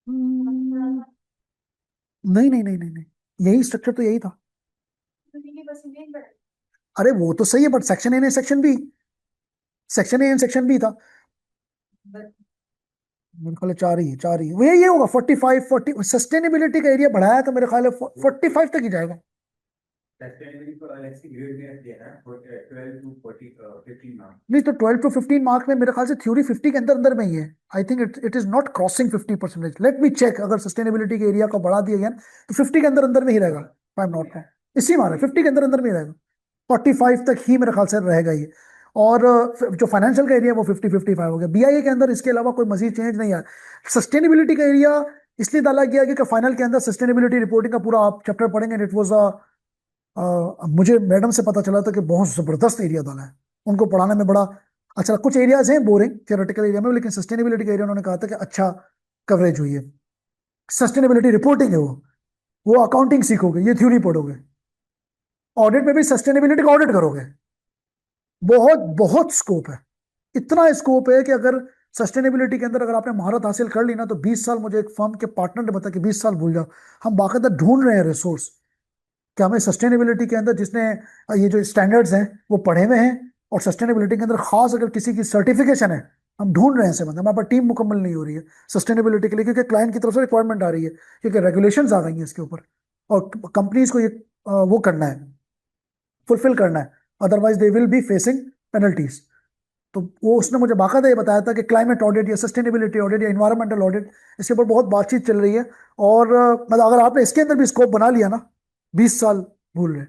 हम्म, नहीं नहीं नहीं नहीं नहीं, यही स्ट्रक्चर तो यही था. अरे वो तो सही है बट सेक्शन ए ने section B, section A and section B था. मेरे ख्याल है चार ही है, चार ही है. वो ये होगा 45 40. सस्टेनेबिलिटी का एरिया बढ़ाया तो मेरे ख्याल है 45 तक ही जाएगा. नहीं तो 12 to 15 मार्क में मेरे ख्याल से थ्योरी 50 के अंदर अंदर में ही है. I think it is not crossing 50%. Let me check. अगर सस्टेनेबिलिटी के एरिया को बढ़ा दिया गया तो 50 के अंदर अंदर में ही रहेगा. आई एम नॉट, इसी मारे 50 के अंदर अंदर में ही रहेगा. 45 तक ही मेरे ख्याल से रहेगा ये. और जो फाइनेंशियल का एरिया वो 50 55 हो गया. बीआईए के अंदर इसके अलावा कोई मजीद चेंज नहीं है. सस्टेनेबिलिटी का एरिया इसलिए डाला गया कि फाइनल के अंदर सस्टेनेबिलिटी रिपोर्टिंग का पूरा आप चैप्टर पढ़ेंगे. इट वॉज मुझे मैडम से पता चला था कि बहुत जबरदस्त एरिया डाला है. उनको पढ़ाने में बड़ा अच्छा. कुछ एरियाज हैं बोरिंग थियोरेटिकल एरिया में, लेकिन सस्टेनेबिलिटी का एरिया उन्होंने कहा था कि अच्छा कवरेज हुई है. सस्टेनेबिलिटी रिपोर्टिंग है वो अकाउंटिंग सीखोगे, ये थ्योरी पढ़ोगे. ऑडिट में भी सस्टेनेबिलिटी का ऑडिट करोगे. बहुत बहुत स्कोप है. इतना स्कोप है कि अगर सस्टेनेबिलिटी के अंदर अगर आपने महारत हासिल कर ली ना तो 20 साल, मुझे एक फर्म के पार्टनर ने बताया कि 20 साल भूल जाओ. हम बाकायदा ढूंढ रहे हैं रिसोर्स कि हमें सस्टेनेबिलिटी के अंदर जिसने ये जो स्टैंडर्ड्स हैं वो पढ़े हुए हैं और सस्टेनेबिलिटी के अंदर खास अगर किसी की सर्टिफिकेशन है, हम ढूंढ रहे हैं ऐसे बंदे. हमारे पास टीम मुकम्मल नहीं हो रही है सस्टेनेबिलिटी के लिए क्योंकि क्लाइंट की तरफ से रिक्वायरमेंट आ रही है, क्योंकि रेगुलेशंस आ गई हैं इसके ऊपर और कंपनीज को ये वो करना है, फुलफिल करना है. Otherwise they will be facing penalties. तो वो उसने मुझे बाकायदा ये बताया था कि क्लाइमेट ऑडिट या सस्टेनेबिलिटी ऑडिट या इन्वायरमेंटल ऑडिट, इसके ऊपर बहुत बातचीत चल रही है. और मतलब अगर आपने इसके अंदर भी स्कोप बना लिया ना, 20 साल भूल रहे.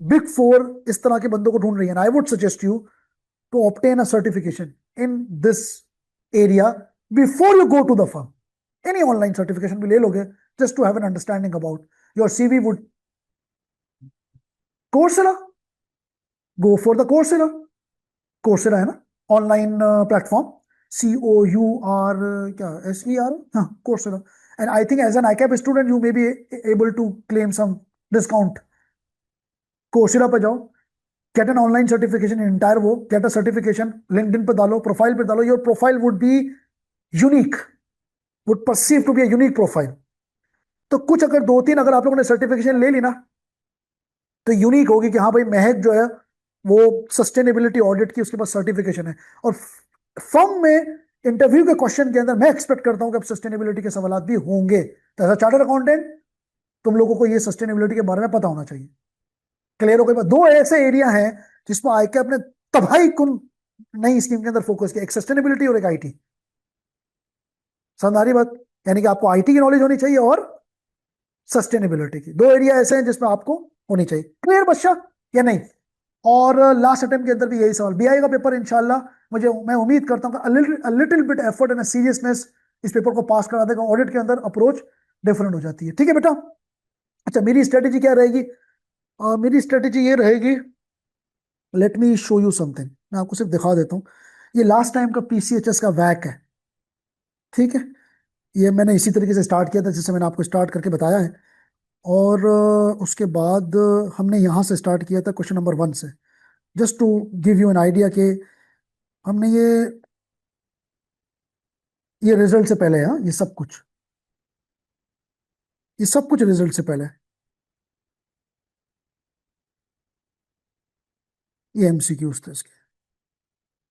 बिग फोर इस तरह के बंदों को ढूंढ रही है. I would suggest you to obtain a certification in this area before you go to the firm. Any online certification भी ले लोगे just to have an understanding about your CV would. Coursera, go for the Coursera. Coursera है ना online platform. COUR, क्या SER, हाँ Coursera. And I think as an ICAP student you may be able to claim some discount. Coursera पे जाओ, get an online certification in entire वो, get a certification, LinkedIn पे डालो, profile पे डालो. Your profile would be unique, would perceive to be a unique profile. तो कुछ अगर दो तीन अगर आप लोगों ने सर्टिफिकेशन ले ली ना तो यूनिक होगी कि हाँ भाई महक जो है वो सस्टेनेबिलिटी ऑडिट की उसके पास सर्टिफिकेशन है. और फर्म में इंटरव्यू के क्वेश्चन के अंदर मैं एक्सपेक्ट करता हूं कि अब सस्टेनेबिलिटी के सवाल भी होंगे. तो एज अ चार्टर्ड अकाउंटेंट तुम लोगों को ये सस्टेनेबिलिटी के बारे में पता होना चाहिए. क्लियर हो गई? दो ऐसे एरिया हैं जिसमें आईकैप ने तबाही कुन नई स्कीम के अंदर फोकस किया, एक सस्टेनेबिलिटी और एक IT. समझ आ रही बात? यानी कि आपको IT की नॉलेज होनी चाहिए और सस्टेनेबिलिटी की. दो एरिया ऐसे हैं जिसमें आपको होनी चाहिए. क्लियर बच्चा या नहीं? और लास्ट अटेम्प्ट के अंदर भी यही सवाल. BI का पेपर इंशाल्लाह मैं उम्मीद करता हूं कि little bit effort and seriousness इस पेपर को पास करा देगा. ऑडिट के अंदर अप्रोच डिफरेंट हो जाती है. ठीक है बेटा? अच्छा, मेरी स्ट्रेटेजी क्या रहेगी? मेरी स्ट्रेटेजी ये रहेगी, let me show you something. मैं आपको सिर्फ दिखा देता हूँ. ये लास्ट टाइम का PCHS का वैक है. ठीक है, ये मैंने इसी तरीके से स्टार्ट किया था जैसे मैंने आपको स्टार्ट करके बताया है. और उसके बाद हमने यहाँ से स्टार्ट किया था क्वेश्चन नंबर 1 से, just to give you an idea कि हमने ये रिजल्ट से पहले है. हाँ, ये सब कुछ रिजल्ट से पहले है. ये MCQs थे इसके.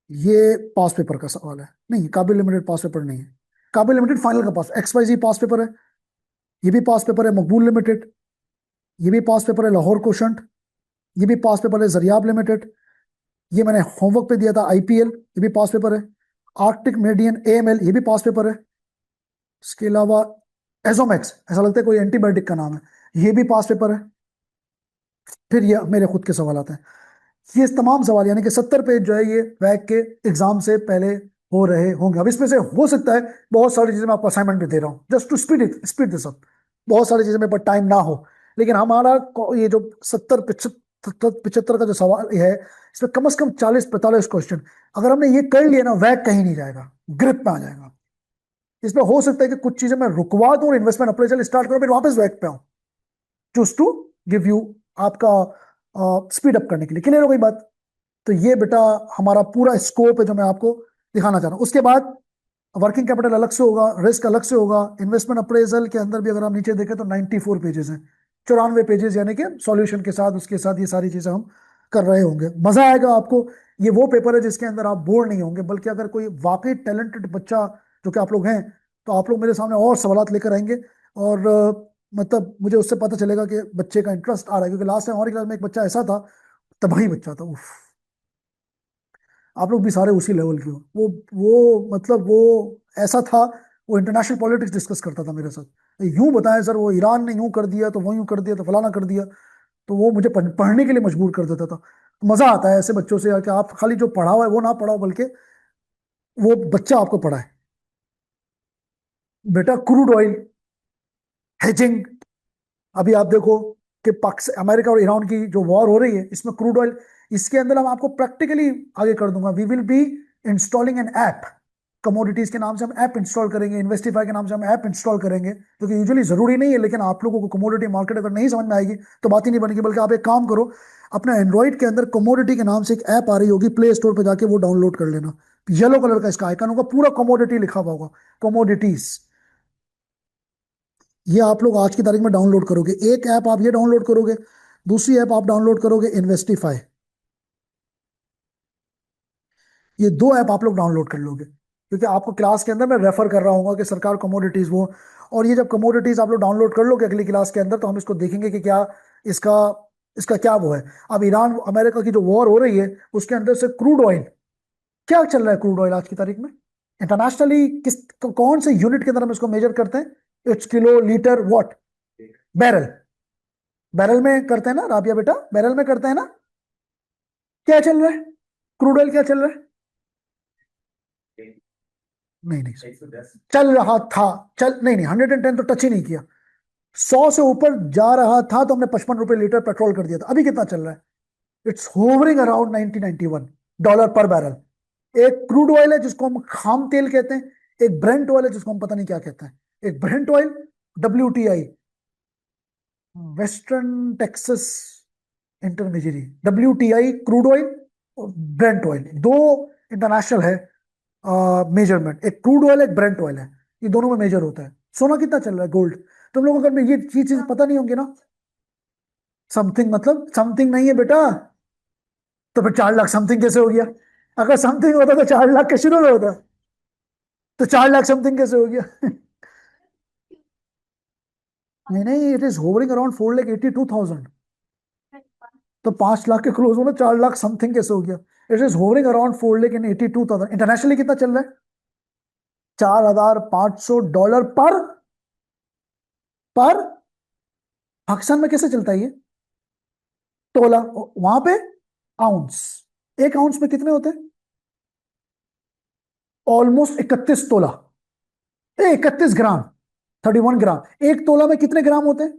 ये पास पेपर का सवाल है. नहीं, काबिल लिमिटेड पास पेपर नहीं है. काबिल लिमिटेड फाइनल का पास, XYZ पास पेपर है. ये भी पास पेपर है मकबूल लिमिटेड. ये भी पास पेपर है लाहौर कोशंट. ये भी पास पेपर है जरियाब लिमिटेड. ये मैंने होमवर्क पे दिया था IPL, ये भी पास पेपर है. आर्कटिक मेरिडियन AML, ये भी पास पेपर है. इसके अलावा एजोमैक्स, ऐसा लगता है कोई एंटीबायोटिक का नाम है, ये भी पास पेपर है. फिर ये मेरे खुद के सवाल आते हैं. ये तमाम सवाल यानी कि 70 पेज जो है ये वैक के एग्जाम से पहले हो रहे होंगे. अब इसमें से हो सकता है बहुत सारी चीजें मैं आपको असाइनमेंट भी दे रहा हूँ just to speed this up. बहुत सारी चीजें मेरे पास टाइम ना हो, लेकिन हमारा ये जो 70 75 का जो सवाल है इसमें कम से कम 40 45 क्वेश्चन अगर हमने ये कर लिया ना, वैक कहीं नहीं जाएगा, ग्रिप में आ जाएगा. इसमें हो सकता है कि कुछ चीजें मैं रुकवा दूं, इन्वेस्टमेंट अप्रेजल स्टार्ट करूं, फिर वापस वैक पे आऊं, चूज टू गिव यू आपका स्पीड अप करने के लिए. क्लियर हो गई बात? तो ये बेटा हमारा पूरा स्कोप है जो मैं आपको दिखाना चाह रहा हूं. उसके बाद वर्किंग कैपिटल अलग से होगा, रिस्क अलग से होगा. इन्वेस्टमेंट अप्रेजल के अंदर भी अगर आप नीचे देखें तो 94 पेजेस हैं, 94 पेजेस, यानी कि सॉल्यूशन के साथ उसके साथ ये सारी चीजें हम कर रहे होंगे. मजा आएगा आपको. ये वो पेपर है जिसके अंदर आप बोर नहीं होंगे, बल्कि अगर कोई वाकई टैलेंटेड बच्चा जो कि आप लोग हैं तो आप लोग मेरे सामने और सवालात लेकर आएंगे. और मतलब मुझे उससे पता चलेगा कि बच्चे का इंटरेस्ट आ रहा है. क्योंकि लास्ट टाइम हमारी क्लास में एक बच्चा ऐसा था, तबाही बच्चा था. उफ, आप लोग भी सारे उसी लेवल के हो. वो मतलब वो ऐसा था, वो इंटरनेशनल पॉलिटिक्स डिस्कस करता था मेरे साथ. यूं बताएं सर, वो ईरान ने यूं कर दिया तो वो यूं कर दिया तो फलाना कर दिया. तो वो मुझे पढ़ने के लिए मजबूर कर देता था. तो मजा आता है ऐसे बच्चों से यार, कि आप खाली जो पढ़ाओ है वो ना पढ़ाओ, बल्कि वो बच्चा आपको पढ़ाए. बेटा क्रूड ऑयल हेजिंग, अभी आप देखो कि पाकिस्तान, अमेरिका और ईरान की जो वॉर हो रही है, इसमें क्रूड ऑयल, इसके अंदर हम आपको प्रैक्टिकली आगे कर दूंगा. We will be installing an app. Commodities के नाम से हम ऐप इंस्टॉल करेंगे, इन्वेस्टिफाई के नाम से हम ऐप इंस्टॉल करेंगे, जो कि यूजुअली जरूरी नहीं है. लेकिन आप लोगों को कमोडिटी मार्केट अगर नहीं समझ में आएगी तो बात ही नहीं बनेगी. बल्कि आप एक काम करो, अपना एंड्रॉइड के अंदर कमोडिटी के नाम से एक ऐप आ रही होगी, प्ले स्टोर पर जाके वो डाउनलोड कर लेना. येलो कलर का इसका आइकन होगा, पूरा कमोडिटी लिखा हुआ होगा, कमोडिटीज. ये आप लोग आज की तारीख में डाउनलोड करोगे. एक ऐप आप ये डाउनलोड करोगे, दूसरी ऐप आप डाउनलोड करोगे इन्वेस्टिफाई. ये दो ऐप आप लोग डाउनलोड कर लोगे, क्योंकि आपको क्लास के अंदर मैं रेफर कर रहा हूँ कि सरकार कमोडिटीज वो. और ये जब कमोडिटीज आप लोग डाउनलोड कर लोगे अगली क्लास के अंदर, तो हम इसको देखेंगे कि क्या इसका इसका क्या वो है. अब ईरान अमेरिका की जो वॉर हो रही है उसके अंदर से क्रूड ऑयल, क्या चल रहा है क्रूड ऑयल आज की तारीख में इंटरनेशनली, कौन से यूनिट के अंदर हम इसको मेजर करते हैं? It's kilo, litre, what? Barrel. Barrel में करते हैं ना राबिया बेटा, बैरल में करते हैं ना. क्या चल रहा है? क्रूड ऑयल क्या चल रहा है? नहीं नहीं, चल रहा था, चल नहीं नहीं, 110 तो टच ही नहीं किया। 100 से ऊपर जा रहा था तो हमने 55 रुपए लीटर पेट्रोल कर दिया था। अभी कितना चल रहा है? इट्स होवरिंग अराउंड 1991 डॉलर पर बैरल। एक क्रूड ऑयल है जिसको हम खाम तेल कहते हैं, एक ब्रेंट ऑयल है जिसको हम पता नहीं क्या कहते हैं। एक Brent oil, WTI, western Texas intermediary, WTI crude oil और ब्रेंट ऑयल, दो इंटरनेशनल है मेजरमेंट। एक क्रूड ऑयल, एक ब्रेंट ऑयल है, ये दोनों में मेजर होता है। सोना कितना चल रहा है, गोल्ड? तुम लोगों को ये चीज पता नहीं होंगी ना। समथिंग मतलब समथिंग नहीं है बेटा, तो फिर 4 लाख समथिंग कैसे हो गया? अगर समथिंग होता तो 4 लाख के शुरू में होता, तो 4 लाख समथिंग कैसे हो गया? नहीं नहीं, इट इज होवरिंग अराउंड 4,82,000। तो 5 लाख के क्लोज होना, 4 लाख समथिंग कैसे हो गया? It is hovering around 4,82,000। Internationally कितना चल रहा है? $4,500 पर पाकिस्तान में कैसे चलता है ये? तोला, वहां पे आउंस। एक आउंस में कितने होते हैं? ऑलमोस्ट 31 तोला, 31 ग्राम, 31 ग्राम। एक तोला में कितने ग्राम होते हैं?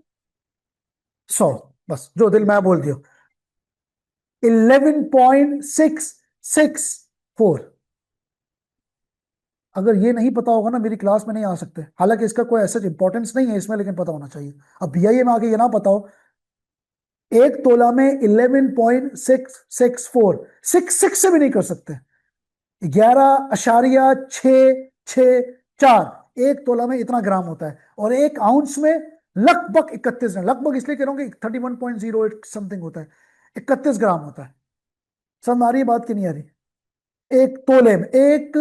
100। बस जो दिल में बोल दियो, 11.664। अगर ये नहीं पता होगा ना, मेरी क्लास में नहीं आ सकते। हालांकि इसका कोई ऐसा इंपॉर्टेंस नहीं है इसमें, लेकिन पता होना चाहिए। अब BIA में आके ये ना पता हो, एक तोला में 11.664, 66 से भी नहीं कर सकते। 11.664, एक तोला में इतना ग्राम होता है। और एक आउंस में लगभग 31 ग्राम, लगभग इसलिए कह रहा हूँ कि 31.08 समथिंग होता है, 31 ग्राम होता है। समझ आ रही है बात की नहीं आ रही? एक तोले में, एक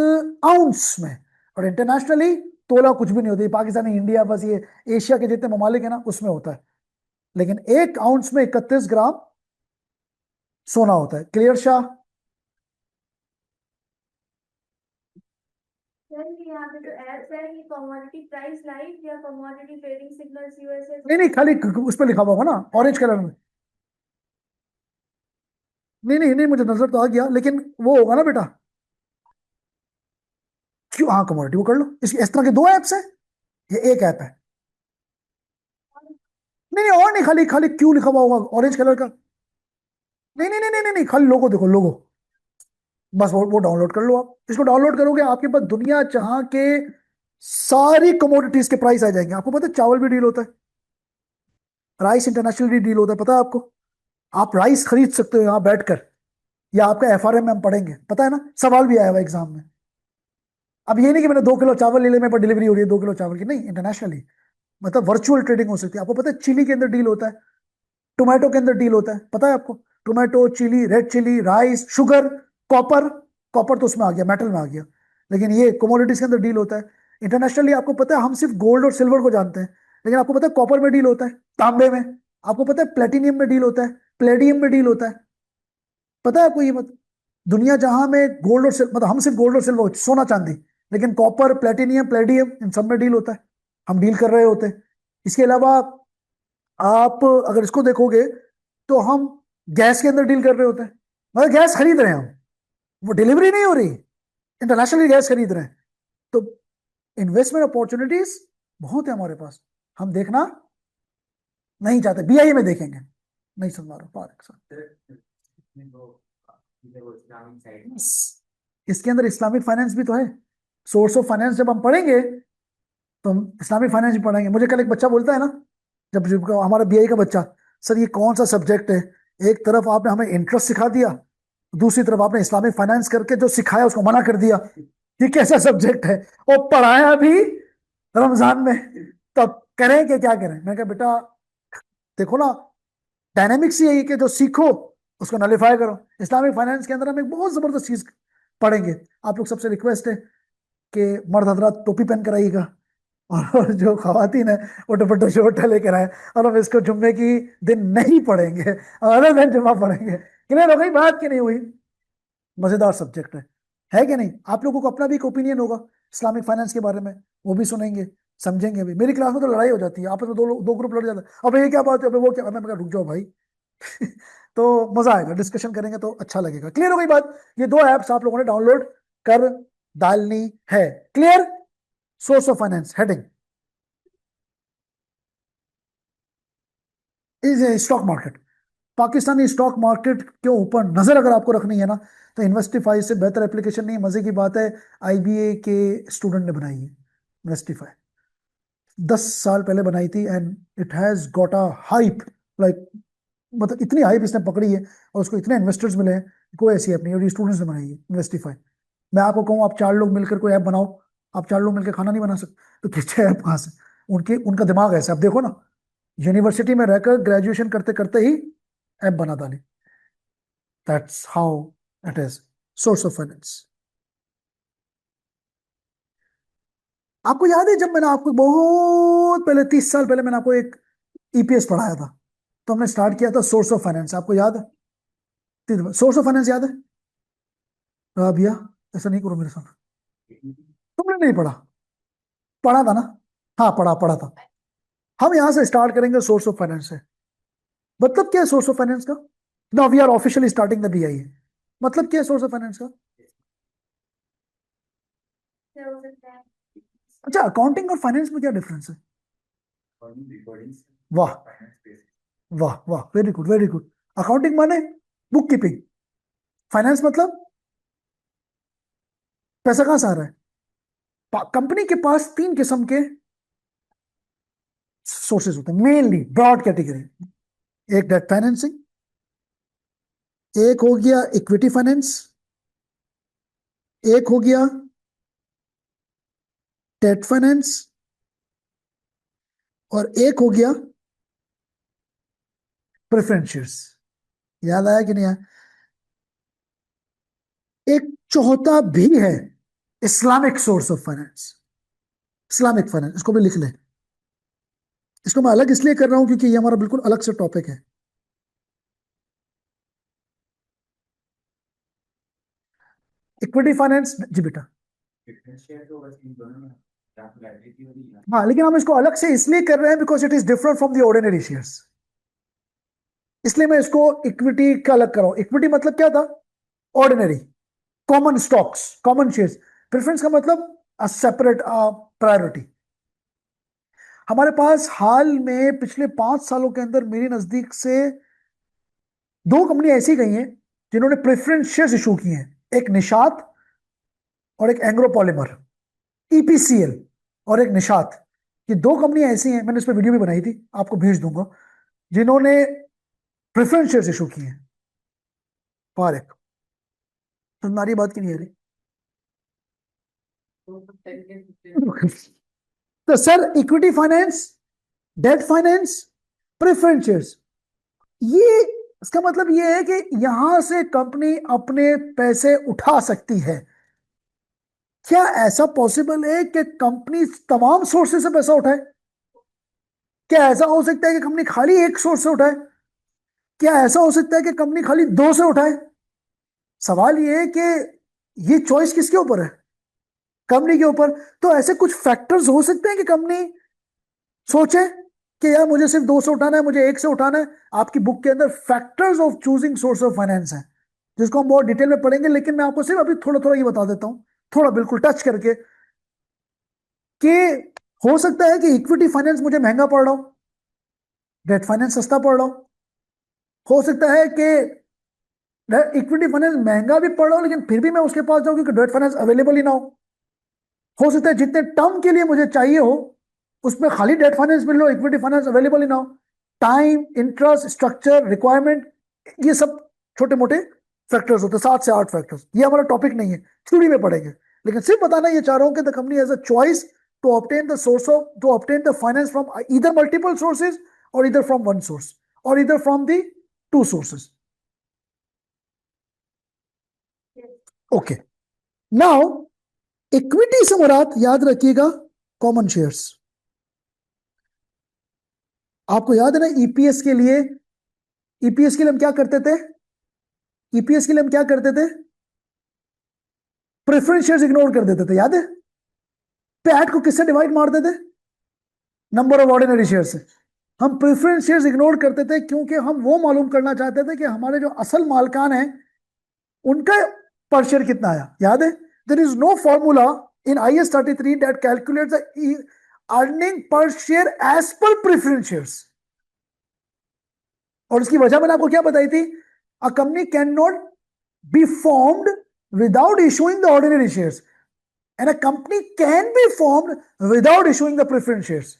आउंस में। और इंटरनेशनली तोला कुछ भी नहीं होती, पाकिस्तान, इंडिया, बस ये एशिया के जितने ममालिक है ना उसमें होता है। लेकिन एक आउंस में 31 ग्राम सोना होता है। क्लियर शाह? यहाँ पे तो ऐप है कि कमोडिटी प्राइस लाइव या कमोडिटी ट्रेडिंग सिग्नल्स यूएसए। नहीं नहीं, खाली उस पर लिखा हुआ होगा ना ऑरेंज कलर में। नहीं नहीं नहीं, मुझे नजर तो आ गया, लेकिन वो होगा ना बेटा। क्यों? हाँ, कमोडिटी वो कर लो। इस तरह के 2 ऐप्स हैं, ये एक ऐप है। नहीं नहीं, और नहीं, खाली खाली क्यों लिखा हुआ होगा ऑरेंज कलर का। नहीं नहीं नहीं नहीं नहीं नहीं, खाली लोगो देखो, लोगो। बस वो डाउनलोड कर लो। आप इसको डाउनलोड करोगे, आपके पास दुनिया जहां के सारी कमोडिटीज के प्राइस आ जाएंगे। आपको पता है चावल भी डील होता है, राइस इंटरनेशनल डील होता है, पता है आपको? आप राइस खरीद सकते हो यहाँ बैठकर, या आपका FRM में हम पढ़ेंगे, पता है ना? सवाल भी आया हुआ एग्जाम में। अब ये नहीं कि मैंने 2 किलो चावल ले लिया, मेरे पर डिलीवरी हो रही है 2 किलो चावल की, नहीं, इंटरनेशनली। मतलब वर्चुअल ट्रेडिंग हो सकती है। आपको पता है चिली के अंदर डील होता है, टोमेटो के अंदर डील होता है, पता है आपको? Tomato, chilli, red chilli, rice, sugar, copper. Copper तो उसमें आ गया, मेटल में आ गया। लेकिन ये कोमोडिटीज के अंदर डील होता है। इंटरनेशनली आपको पता है, हम सिर्फ गोल्ड और सिल्वर को जानते हैं, लेकिन आपको पता है कॉपर में डील होता है, तांबे में। आपको पता है प्लेटिनियम में डील होता है, प्लेडियम में डील होता है, पता है आपको ये? मत दुनिया जहां में गोल्ड और सिल्वर, मतलब हम सिर्फ गोल्ड और सिल्वर, सोना चांदी, लेकिन कॉपर, प्लेटिनियम, प्लेडियम, इन सब में डील होता है, हम डील कर रहे होते हैं। इसके अलावा आप अगर इसको देखोगे तो हम गैस के अंदर डील कर रहे होते हैं, मतलब गैस खरीद रहे हैं हम, वो डिलीवरी नहीं हो रही, इंटरनेशनली गैस खरीद रहे हैं। तो इन्वेस्टमेंट अपॉर्चुनिटीज बहुत है हमारे पास, हम देखना नहीं चाहते। BIA में देखेंगे, नहीं सुन पा रहा पार्क। इसके अंदर इस्लामिक फाइनेंस भी तो है। सोर्स ऑफ फाइनेंस जब हम पढ़ेंगे तो हम इस्लामिक फाइनेंस भी पढ़ेंगे। मुझे कल एक बच्चा बोलता है ना, जब हमारा BI का बच्चा, सर ये कौन सा सब्जेक्ट है? एक तरफ आपने हमें इंटरेस्ट सिखा दिया, दूसरी तरफ आपने इस्लामिक फाइनेंस करके जो सिखाया उसको मना कर दिया। ये कैसा सब्जेक्ट है? और पढ़ाया भी रमजान में। तो अब करें कि क्या करें? मैं कहा बेटा देखो ना, डायनेमिक्स यही है कि जो सीखो उसको नलीफाई करो। इस्लामिक फाइनेंस के अंदर हम एक बहुत जबरदस्त चीज पढ़ेंगे। आप लोग सबसे रिक्वेस्ट है कि मर्द हजरात टोपी पहन कर आइएगा, और जो खवातीन है वो दुपट्टा शोटा लेकर आए। और हम इसको जुम्मे की दिन नहीं पढ़ेंगे, अगले दिन जुम्मा पढ़ेंगे। क्लियर हो गई बात कि नहीं हुई? मजेदार सब्जेक्ट है कि नहीं? आप लोगों को अपना भी एक ओपिनियन होगा इस्लामिक फाइनेंस के बारे में, वो भी सुनेंगे, समझेंगे भी। मेरी क्लास में तो लड़ाई हो जाती है, आपस में दो ग्रुप लड़ जाते हैं, अब ये क्या बात है, अबे वो क्या, मैं कहा रुक जाओ भाई। तो मजा आएगा, डिस्कशन करेंगे तो अच्छा लगेगा। क्लियर हो गई बात? ये 2 ऐप्स आप लोगों ने डाउनलोड कर डालनी है। Clear? Source of finance heading is a stock market. Pakistani stock market के ऊपर नजर अगर आपको रखनी है ना, तो इन्वेस्टिफाई से बेहतर एप्लीकेशन नहीं है। मजे की बात है, आईबीए के स्टूडेंट ने बनाई है इन्वेस्टिफाई। 10 साल पहले बनाई थी and it has got a hype, like मतलब इतनी हाइप इसने पकड़ी है और उसको इतने इन्वेस्टर्स मिले हैं, कोई ऐसी ऐप नहीं है। और ये स्टूडेंट्स ने बनाई है इन्वेस्टिफाई। मैं आपको कहूँ आप 4 लोग मिलकर कोई ऐप बनाओ, आप 4 लोग मिलकर खाना नहीं बना सकते, तो किससे ऐप कहाँ से? उनके उनका दिमाग ऐसा, आप देखो ना, यूनिवर्सिटी में रहकर ग्रेजुएशन करते करते ही ऐप बना डाली। That's how it is. Source of finance. आपको याद है जब मैंने आपको बहुत पहले 30 साल पहले मैंने आपको एक ईपीएस पढ़ाया था, तो हमने स्टार्ट किया था सोर्स ऑफ फाइनेंस, आपको याद है? सोर्स ऑफ फाइनेंस याद है? भैया ऐसा नहीं करो मेरे साथ। तुमने नहीं पढ़ा? पढ़ा था ना? हाँ पढ़ा पढ़ा था। हम यहां से स्टार्ट करेंगे सोर्स ऑफ फाइनेंस से। मतलब क्या है सोर्स ऑफ फाइनेंस का? Now we are officially starting the BIA. मतलब क्या है सोर्स ऑफ फाइनेंस का? क्या हो सकता है? अच्छा, अकाउंटिंग और फाइनेंस में क्या डिफरेंस है? वाह वाह वाह, very good very good. Accounting माने बुक कीपिंग, फाइनेंस मतलब पैसा कहां से आ रहा है। कंपनी के पास 3 किस्म के सोर्सेज होते हैं, मेनली ब्रॉड कैटेगरी। एक डेट फाइनेंसिंग, एक हो गया इक्विटी फाइनेंस, एक हो गया डेट फाइनेंस, और एक हो गया प्रेफरेंस शेयर्स। याद आया कि नहीं आया? एक चौथा भी है, Islamic source of finance. Islamic finance, इसको भी लिख ले। इसको मैं अलग इसलिए कर रहा हूं क्योंकि ये हमारा बिल्कुल अलग से टॉपिक है। इक्विटी फाइनेंस जी बेटा। हाँ लेकिन हम इसको अलग से इसलिए कर रहे हैं because it is different from the ordinary shares, इसलिए मैं इसको इक्विटी का अलग कर रहा हूं। इक्विटी मतलब क्या था? Ordinary, common stocks, common shares. Preference का मतलब सेपरेट प्रायोरिटी। हमारे पास हाल में पिछले 5 सालों के अंदर मेरी नजदीक से 2 कंपनी ऐसी गई हैं जिन्होंने प्रेफरेंस शेयर्स इशू किए हैं, एक निशात और एक एंग्रो पॉलीमर, ईपीसीएल और एक निशात। ये 2 कंपनियां ऐसी हैं, मैंने इस पर वीडियो भी बनाई थी, आपको भेज दूंगा, जिन्होंने प्रेफरेंस शेयर्स इशू किए हैं। फारिक, तुम्हारी बात की नहीं आ रही? तो sir equity finance, debt finance, preference shares, ये इसका मतलब ये है कि यहां से कंपनी अपने पैसे उठा सकती है। क्या ऐसा पॉसिबल है कि कंपनी तमाम सोर्सेज से पैसा उठाए? क्या ऐसा हो सकता है कि कंपनी खाली एक सोर्स से उठाए? क्या ऐसा हो सकता है कि कंपनी खाली दो से उठाए? सवाल ये है कि ये चॉइस किसके ऊपर है? कंपनी के ऊपर। तो ऐसे कुछ फैक्टर्स हो सकते हैं कि कंपनी सोचे कि यार मुझे सिर्फ दो से उठाना है, मुझे एक से उठाना है। आपकी बुक के अंदर factors of choosing source of finance है, जिसको हम बहुत डिटेल में पढ़ेंगे, लेकिन मैं आपको सिर्फ अभी थोड़ा थोड़ा ये बता देता हूं, थोड़ा बिल्कुल टच करके, कि हो सकता है कि इक्विटी फाइनेंस मुझे महंगा पड़ रहा हो, डेट फाइनेंस सस्ता पड़ रहा हो सकता है कि इक्विटी फाइनेंस महंगा भी पड़ रहा हो लेकिन फिर भी मैं उसके पास जाऊं क्योंकि डेट फाइनेंस अवेलेबल ही ना हो सकता है जितने टर्म के लिए मुझे चाहिए हो उसमें खाली डेट फाइनेंस मिल लो, इक्विटी फाइनेंस अवेलेबल ही ना हो। टाइम, इंटरेस्ट, स्ट्रक्चर, रिक्वायरमेंट, ये सब छोटे मोटे फैक्टर्स होते हैं, 7 से 8 फैक्टर्स। ये हमारा टॉपिक नहीं है, थ्योरी में पढ़ेंगे। लेकिन सिर्फ बताना ये चाह रहा हूं कि the company has a choice to obtain the source of, to obtain the finance from either multiple sources और ईदर फ्रॉम वन सोर्स और either from the two sources. Okay, now equity से मुराद याद रखिएगा कॉमन शेयर्स। आपको याद है ना ईपीएस के लिए, ईपीएस के लिए हम क्या करते थे? ईपीएस के लिए हम क्या करते थे? प्रेफरेंस शेयर्स इग्नोर कर देते थे, याद है? पैट को किससे डिवाइड मारते थे? नंबर ऑफ ऑर्डिनरी शेयर से। हम प्रेफरेंस शेयर्स इग्नोर करते थे क्योंकि हम वो मालूम करना चाहते थे कि हमारे जो असल मालकान हैं उनका पर शेयर कितना आया। याद है there is no formula in IS 33 that calculates the earning per share as per preference shares. और उसकी वजह मैंने आपको क्या बताई थी? A company cannot be formed without issuing the ordinary shares, and a company can be formed without issuing the preference shares.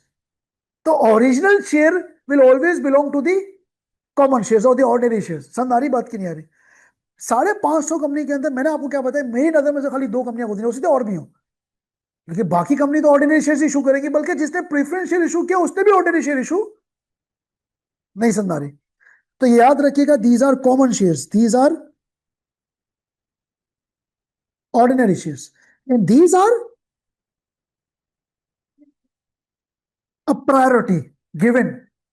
तो original share will always belong to the common shares or the ordinary shares. समझ आ रही बात की नहीं आ रही? 550 company के अंदर मैंने आपको क्या बताया, मेरी नजर में से खाली 2 कंपनियां होती हैं, उससे तो और भी हो, लेकिन बाकी कंपनी तो ऑर्डिनरी शेयर इशू करेगी, बल्कि जिसने प्रेफरेंस शेयर इशू किया उसने भी ऑर्डिनरी शेयर इशू नहीं। समझ आ रही? तो ये याद रखिएगा, these are common shares, these are ordinary shares, and these are a priority given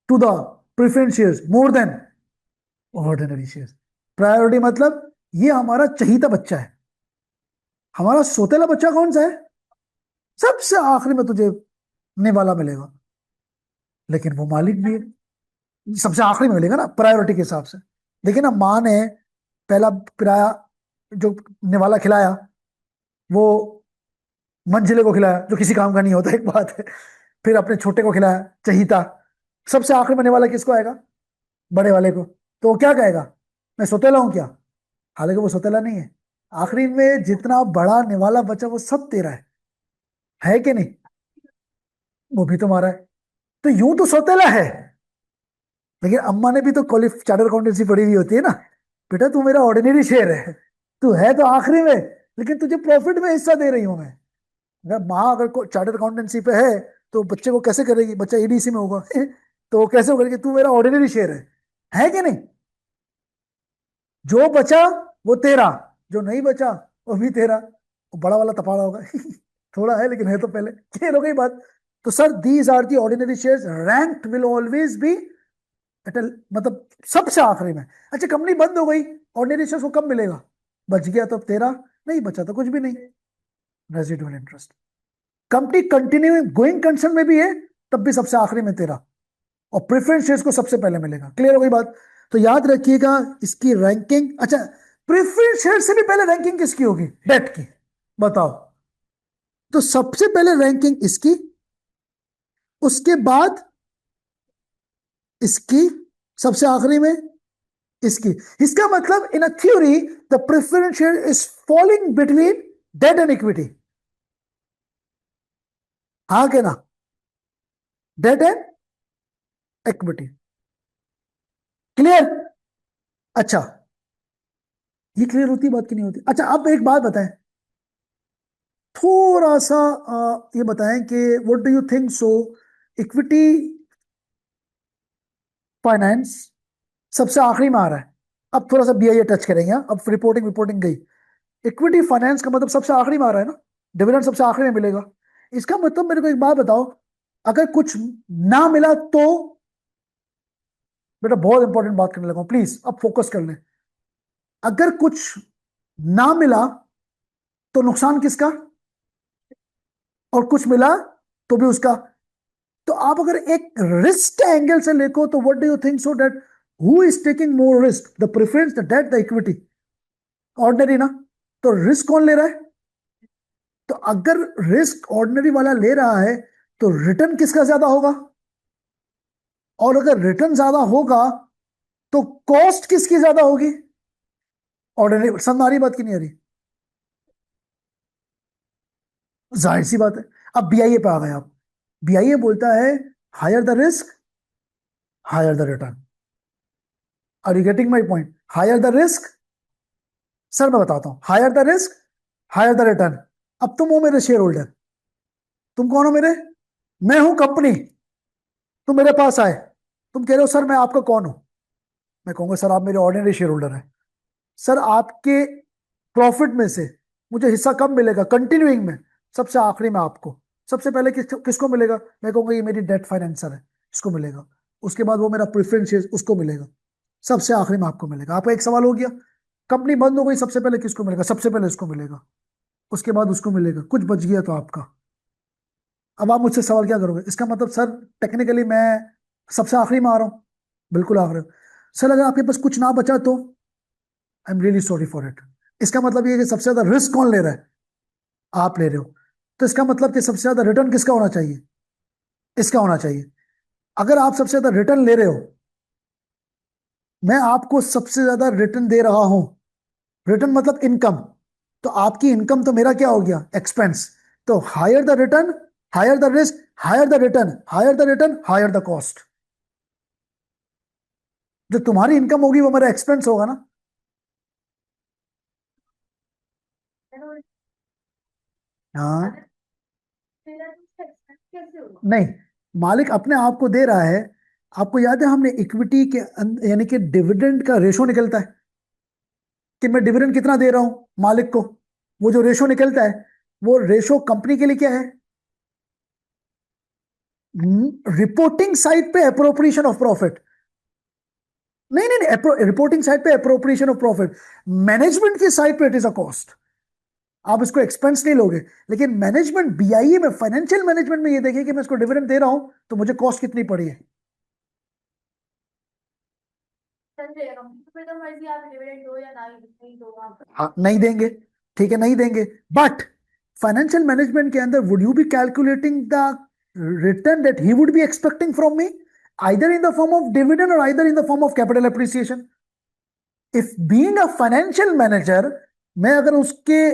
to the preference shares more than ordinary shares. Priority मतलब ये हमारा चहीता बच्चा है, हमारा सोतेला बच्चा कौन सा है? सबसे आखिरी में तुझे निवाला मिलेगा, लेकिन वो मालिक भी है, सबसे आखिरी में मिलेगा ना प्रायोरिटी के हिसाब से। देखिए ना, माँ ने पहला किराया जो निवाला खिलाया वो मंजिले को खिलाया, जो किसी काम का नहीं होता, एक बात है। फिर अपने छोटे को खिलाया चहीता, सबसे आखिरी में निवाला किसको आएगा? बड़े वाले को। तो वो क्या कहेगा? मैं सोतेला हूं क्या? हालांकि वो सोतेला नहीं है, आखिरी में जितना बड़ा निवाला बचा वो सब तेरा है कि नहीं? वो भी तुम्हारा है। तो यूं तो सोतेला है, लेकिन अम्मा ने भी तो चार्टर अकाउंटेंसी पढ़ी हुई होती है ना, बेटा तू मेरा ऑर्डिनरी शेयर है, तू है तो आखिरी में, लेकिन तुझे प्रॉफिट में हिस्सा दे रही हूं मैं। अगर माँ अगर चार्टर अकाउंटेंसी पे है तो बच्चे को कैसे करेगी? बच्चा ईडीसी में होगा तो वो कैसे करेगी? तू मेरा ऑर्डिनरी शेयर है कि नहीं? जो बचा वो तेरा, जो नहीं बचा वो भी तेरा। वो बड़ा वाला तपाड़ा होगा थोड़ा है लेकिन है तो पहले। ये हो गई बात। तो sir, these are the ordinary shares, ranked will always be at, मतलब सबसे आखिरी में। अच्छा, कंपनी बंद हो गई, ऑर्डिनरी शेयर्स को कब मिलेगा? बच गया तो तेरा, नहीं बचा तो कुछ भी नहीं, residual interest. Company continuing going concern में भी है तब भी सबसे आखिरी में तेरा, और प्रेफरेंस शेयर्स को सबसे पहले मिलेगा। क्लियर हो गई बात? तो याद रखिएगा इसकी रैंकिंग। अच्छा, प्रेफरेंस शेयर से भी पहले रैंकिंग किसकी होगी? डेट की। बताओ। तो सबसे पहले रैंकिंग इसकी, उसके बाद इसकी, सबसे आखिरी में इसकी। इसका मतलब in a theory the preference share is falling between debt and equity. हाँ के ना? Debt and equity. क्लियर? अच्छा, ये क्लियर होती बात की नहीं होती? अच्छा, अब एक बात बताएं, थोड़ा सा ये बताएं कि what do you think so, equity finance सबसे आखिरी में आ रहा है, अब थोड़ा सा बीआईए टच करेंगे। अब रिपोर्टिंग रिपोर्टिंग गई, इक्विटी फाइनेंस का मतलब सबसे आखिरी में आ रहा है ना, डिविडेंड सबसे आखिरी में मिलेगा। इसका मतलब मेरे को एक बात बताओ, अगर कुछ ना मिला तो? बेटा बहुत इंपॉर्टेंट बात करने लगा हूं, प्लीज अब फोकस कर लें। अगर कुछ ना मिला तो नुकसान किसका? और कुछ मिला तो भी उसका। तो आप अगर एक रिस्क एंगल से देखो तो what do you think so that who is taking more risk, the preference, the debt, the equity? Ordinary ना? तो रिस्क कौन ले रहा है? तो अगर रिस्क ऑर्डिनरी वाला ले रहा है तो रिटर्न किसका ज्यादा होगा? और अगर रिटर्न ज्यादा होगा तो कॉस्ट किसकी ज्यादा होगी? ऑर्डिनरी। समझ आ रही बात की नहीं आ रही? जाहिर सी बात है। अब बीआईए पे आ गए आप। बीआईए बोलता है higher the risk higher the return. Are you getting my point? Higher the risk, sir मैं बताता हूं, higher the risk higher the return. अब तुम हो मेरे शेयर होल्डर, तुम कौन हो मेरे? मैं हूं कंपनी। तुम मेरे पास आए, तुम कह रहे हो सर मैं आपका कौन हूं? मैं कहूंगा सर आप मेरे ऑर्डिनरी शेयर होल्डर हैं। सर आपके प्रॉफिट में से मुझे हिस्सा कब मिलेगा? कंटिन्यूइंग में, सबसे आखिरी में आपको। सबसे पहले किसको मिलेगा? मैं कहूंगा ये मेरी डेट फाइनेंसर है, इसको मिलेगा। उसके बाद वो मेरा प्रेफरेंस शेयर, उसको मिलेगा। सबसे आखिरी में आपको मिलेगा। आपका एक सवाल हो गया, कंपनी बंद हो गई, सबसे पहले किसको मिलेगा? सबसे पहले इसको मिलेगा, उसके बाद उसको मिलेगा, कुछ बच गया तो आपका। अब आप मुझसे सवाल क्या करोगे? इसका मतलब सर टेक्निकली मैं सबसे आखिरी में आ रहा हूं। बिल्कुल आखिरी। सर अगर आपके पास कुछ ना बचा तो? I am really sorry for it. इसका मतलब ये है कि सबसे ज्यादा रिस्क कौन ले रहा है? आप ले रहे हो, तो इसका मतलब कि सबसे ज्यादा रिटर्न किसका होना चाहिए? इसका होना चाहिए। अगर आप सबसे ज्यादा रिटर्न ले रहे हो, मैं आपको सबसे ज्यादा रिटर्न दे रहा हूं, रिटर्न मतलब इनकम, तो आपकी इनकम तो मेरा क्या हो गया? एक्सपेंस। तो higher the return, higher the risk, higher the return, higher the return, higher the cost. जो तुम्हारी इनकम होगी वो मेरा एक्सपेंस होगा ना। हाँ। मेरा तो कैसे होगा? नहीं, मालिक अपने आप को दे रहा है। आपको याद है हमने इक्विटी के यानी कि डिविडेंड का रेशो निकलता है कि मैं डिविडेंड कितना दे रहा हूं मालिक को। वो जो रेशो निकलता है, वो रेशो कंपनी के लिए क्या है? रिपोर्टिंग साइड पे अप्रोप्रिएशन ऑफ प्रॉफिट। नहीं नहीं नहीं, रिपोर्टिंग साइड पे अप्रोप्रिएशन ऑफ प्रॉफिट। मैनेजमेंट की साइड पे इट इज अ कॉस्ट। आप इसको एक्सपेंस नहीं लोगे, लेकिन मैनेजमेंट बीआईए में, फाइनेंशियल मैनेजमेंट में ये देखिए कि मैं इसको डिविडेंड दे रहा हूं तो मुझे कॉस्ट कितनी पड़ी है। चल जाएगा, फिर तो मर्जी, आप डिविडेंड दो या ना ही नहीं दो आप। हाँ, नहीं देंगे, ठीक है, नहीं देंगे। बट फाइनेंशियल मैनेजमेंट के अंदर would you be calculating the return that he would be expecting from me, either in the form of dividend और either in the form of capital appreciation? If being a financial manager, मैं अगर उसके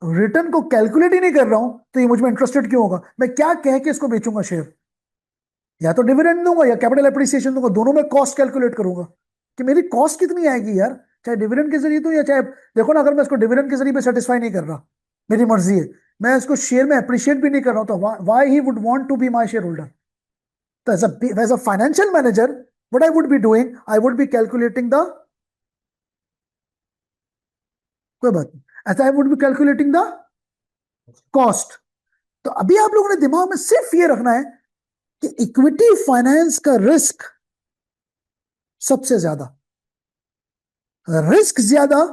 return को calculate ही नहीं कर रहा हूं तो ये मुझ में इंटरेस्टेड क्यों होगा? मैं क्या कह के इसको बेचूंगा शेयर? या तो डिविडेंड दूंगा या कैपिटल अप्रिसिएशन दूंगा, दोनों में कॉस्ट कैलकुलेट करूंगा कि मेरी कॉस्ट कितनी आएगी यार। चाहे डिविडेंड के जरिए दूं या चाहे, देखो ना, अगर मैं इसको डिविडेंड के जरिए सेटिस्फाई नहीं कर रहा, मेरी मर्जी है, मैं इसको शेयर में अप्रिशिएट भी नहीं कर रहा हूं, तो why he would want to be my share holder? तो as a financial manager, what I would be doing, I would be calculating the, कोई बात नहीं, ऐसा I would be calculating the cost. तो अभी आप लोगों ने दिमाग में सिर्फ ये रखना है कि इक्विटी फाइनेंस का रिस्क सबसे ज्यादा, रिस्क ज्यादा,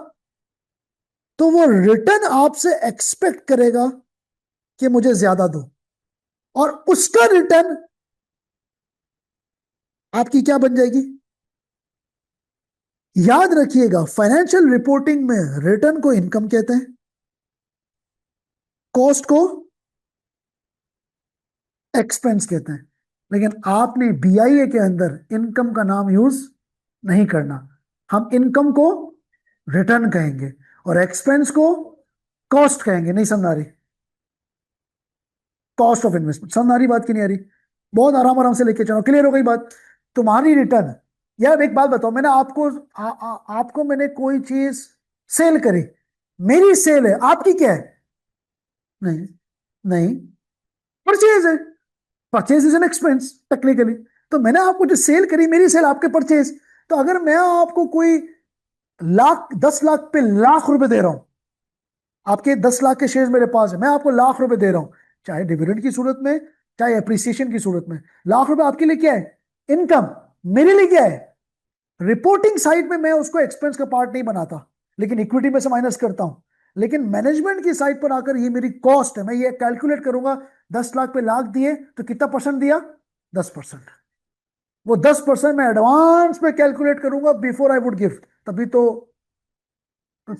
तो वो रिटर्न आपसे एक्सपेक्ट करेगा कि मुझे ज्यादा दो, और उसका रिटर्न आपकी क्या बन जाएगी? याद रखिएगा, फाइनेंशियल रिपोर्टिंग में रिटर्न को इनकम कहते हैं, कॉस्ट को एक्सपेंस कहते हैं। लेकिन आपने बीआईए के अंदर इनकम का नाम यूज नहीं करना। हम इनकम को रिटर्न कहेंगे और एक्सपेंस को कॉस्ट कहेंगे। नहीं समझ आ रही? कॉस्ट ऑफ इन्वेस्टमेंट समझ आ रही? बात की नहीं आ रही? बहुत आराम आराम से लेके चलो, क्लियर हो गई बात? तुम्हारी रिटर्न, यार एक बात बताओ, मैंने आपको आपको मैंने कोई चीज सेल करी, मेरी सेल है, आपकी क्या है? नहीं, नहीं, परचेज है। Purchase is an expense technically. तो मैंने आपको जो सेल करी, मेरी सेल, आपके परचेज। तो अगर मैं आपको कोई लाख, 10 लाख पे लाख रुपए दे रहा हूं, आपके 10 लाख के शेयर मेरे पास है, मैं आपको लाख रुपए दे रहा हूं, चाहे डिविडेंड की सूरत में, चाहे अप्रिसिएशन की सूरत में। लाख रुपए आपके लिए क्या है? इनकम। मेरे लिए क्या है? रिपोर्टिंग साइड में मैं उसको एक्सपेंस का पार्ट नहीं बनाता, लेकिन इक्विटी में से माइनस करता हूं। लेकिन मैनेजमेंट की साइड पर आकर ये मेरी कॉस्ट है, मैं ये कैलकुलेट करूंगा, 10 लाख पे लाख दिए तो कितना परसेंट दिया? 10%। वो 10% मैं एडवांस में कैलकुलेट करूंगा बिफोर आई वुड गिफ्ट, तभी तो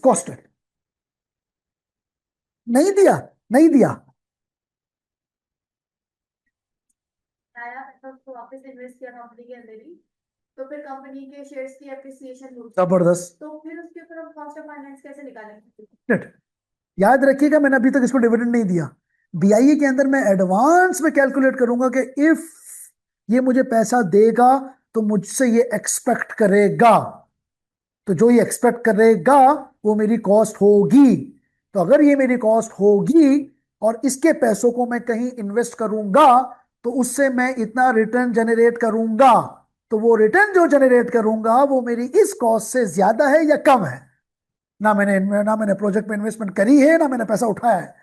कॉस्ट है। नहीं दिया, नहीं दिया। आया तो उसको वापस इन्वेस्ट किया कंपनी के अंदर ही, तो फिर कंपनी के शेयर्स की एप्रिसिएशन होगी, जबरदस्त। तो फिर उसके ऊपर हम कॉस्ट ऑफ फाइनेंस कैसे निकालेंगे? Right. याद रखिएगा, मैंने अभी तक इसको डिविडेंड नहीं दिया। बीआईए के अंदर मैं एडवांस में कैलकुलेट करूंगा कि इफ ये मुझे पैसा देगा तो मुझसे ये एक्सपेक्ट करेगा, तो जो ये एक्सपेक्ट करेगा वो मेरी कॉस्ट होगी। तो अगर ये मेरी कॉस्ट होगी और इसके पैसों को मैं कहीं इन्वेस्ट करूंगा तो उससे मैं इतना रिटर्न जनरेट करूंगा, तो वो रिटर्न जो जनरेट करूंगा वो मेरी इस कॉस्ट से ज्यादा है या कम है? ना मैंने प्रोजेक्ट में इन्वेस्टमेंट करी है, ना मैंने पैसा उठाया है।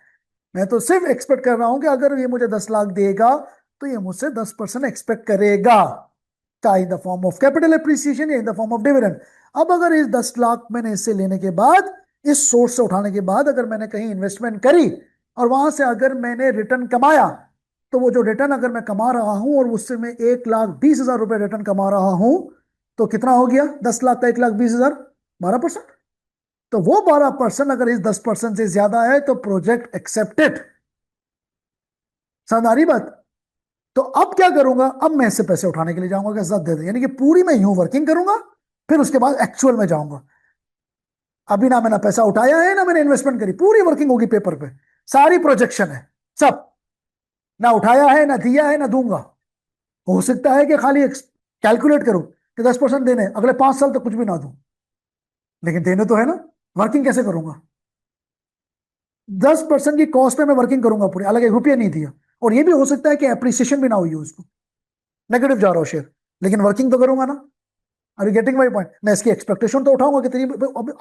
मैं तो सिर्फ एक्सपेक्ट कर रहा हूं कि अगर ये मुझे 10 लाख देगा तो ये मुझसे 10% एक्सपेक्ट करेगा, चाहे in the form of capital appreciation या in the form of dividend. अब अगर इस 10 लाख मैंने इससे लेने के बाद, इस सोर्स से उठाने के बाद, अगर मैंने कहीं इन्वेस्टमेंट करी और वहां से अगर मैंने रिटर्न कमाया, तो वो जो रिटर्न अगर मैं कमा रहा हूं और उससे मैं 1,20,000 रुपए रिटर्न कमा रहा हूं, तो कितना हो गया? 10 लाख का 1,20,000, 12%। तो वो 12% अगर इस 10% से ज्यादा है तो प्रोजेक्ट एक्सेप्टेड। समझ आ रही बात? तो अब क्या करूंगा, अब मैं इससे पैसे उठाने के लिए जाऊंगा कि सर दे दे, यानी कि पूरी मैं यूं वर्किंग करूंगा, फिर उसके बाद एक्चुअल में जाऊंगा। अभी ना मैंने पैसा उठाया है ना मैंने इन्वेस्टमेंट करी, पूरी वर्किंग होगी पेपर पे, सारी प्रोजेक्शन है सब, ना उठाया है ना दिया है ना दूंगा। हो सकता है कि खाली कैलकुलेट करूं कि 10% देने, अगले 5 साल तक कुछ भी ना दूं, लेकिन देने तो है ना। वर्किंग कैसे करूंगा? 10% की कॉस्ट पे मैं वर्किंग करूंगा पूरी, अलग 1 रुपया नहीं दिया। और ये भी हो सकता है कि अप्रिसिएशन भी ना हुई हो, उसको नेगेटिव जा रहा हो शेयर, लेकिन वर्किंग तो करूंगा ना। Are you getting my point? मैं इसकी एक्सपेक्टेशन तो उठाऊंगा कि तेरी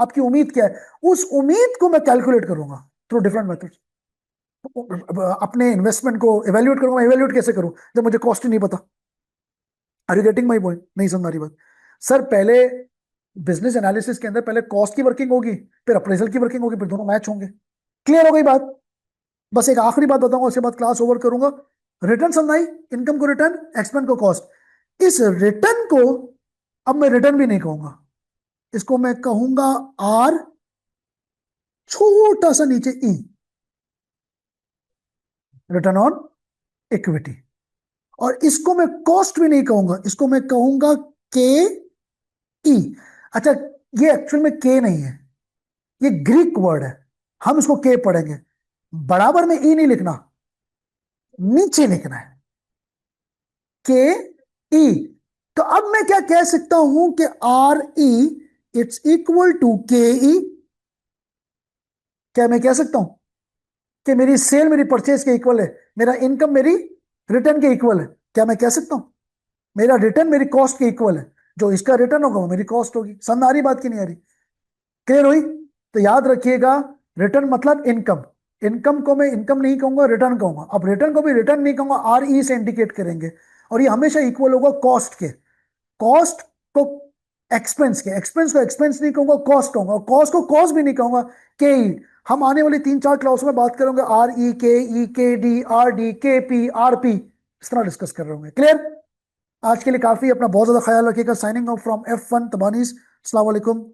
आपकी उम्मीद क्या है, उस उम्मीद को मैं कैलकुलेट करूंगा थ्रू डिफरेंट मेथड्स। अपने इन्वेस्टमेंट को इवेल्युएट करूंगा। इवेल्युएट कैसे करूं जब मुझे कॉस्ट ही नहीं पता? Are you getting my point? नहीं समझ रही बात? सर पहले बिजनेस एनालिसिस के अंदर पहले कॉस्ट की वर्किंग होगी, फिर अप्रेजल की वर्किंग होगी, फिर दोनों मैच होंगे। क्लियर हो गई बात? बस एक आखिरी बात बताऊंगा, उसके बाद क्लास ओवर करूंगा। रिटर्न समझाई, इनकम को रिटर्न, एक्सपेंस को कॉस्ट। इस रिटर्न को अब मैं रिटर्न भी नहीं कहूंगा, इसको मैं कहूंगा आर, छोटा सा नीचे ई, रिटर्न ऑन इक्विटी। और इसको मैं कॉस्ट भी नहीं कहूंगा, इसको मैं कहूंगा के ई। अच्छा, ये एक्चुअल में के नहीं है, ये ग्रीक वर्ड है, हम इसको के पढ़ेंगे। बराबर में ई नहीं लिखना, नीचे लिखना है के ई। तो अब मैं क्या कह सकता हूं कि R E it's equal to K E. क्या मैं कह सकता हूं कि मेरी सेल मेरी परचेज के इक्वल है, मेरा इनकम मेरी रिटर्न के इक्वल है? क्या मैं कह सकता हूं मेरा रिटर्न मेरी कॉस्ट के इक्वल है? जो इसका रिटर्न होगा वो मेरी कॉस्ट होगी। समझ आ रही बात की नहीं आ रही? क्लियर हुई? तो याद रखिएगा, रिटर्न मतलब इनकम। इनकम को मैं इनकम नहीं कहूंगा, रिटर्न कहूंगा। अब रिटर्न को भी रिटर्न नहीं कहूंगा, आर ई से इंडिकेट करेंगे, और ये हमेशा इक्वल होगा कॉस्ट के। कॉस्ट को एक्सपेंस के, एक्सपेंस को एक्सपेंस नहीं कहूंगा, कॉस्ट कहूंगा, और कॉस्ट को कॉस्ट भी नहीं कहूंगा, के ई। हम आने वाली 3-4 क्लासों में बात करेंगे आर ई के डी, आर डी, के पी, आर पी, इस तरह डिस्कस कर रहे होंगे। क्लियर? आज के लिए काफी, अपना बहुत ज्यादा ख्याल रखिएगा। Signing off from F1 तबानीस। अस्सलाम वालेकुम।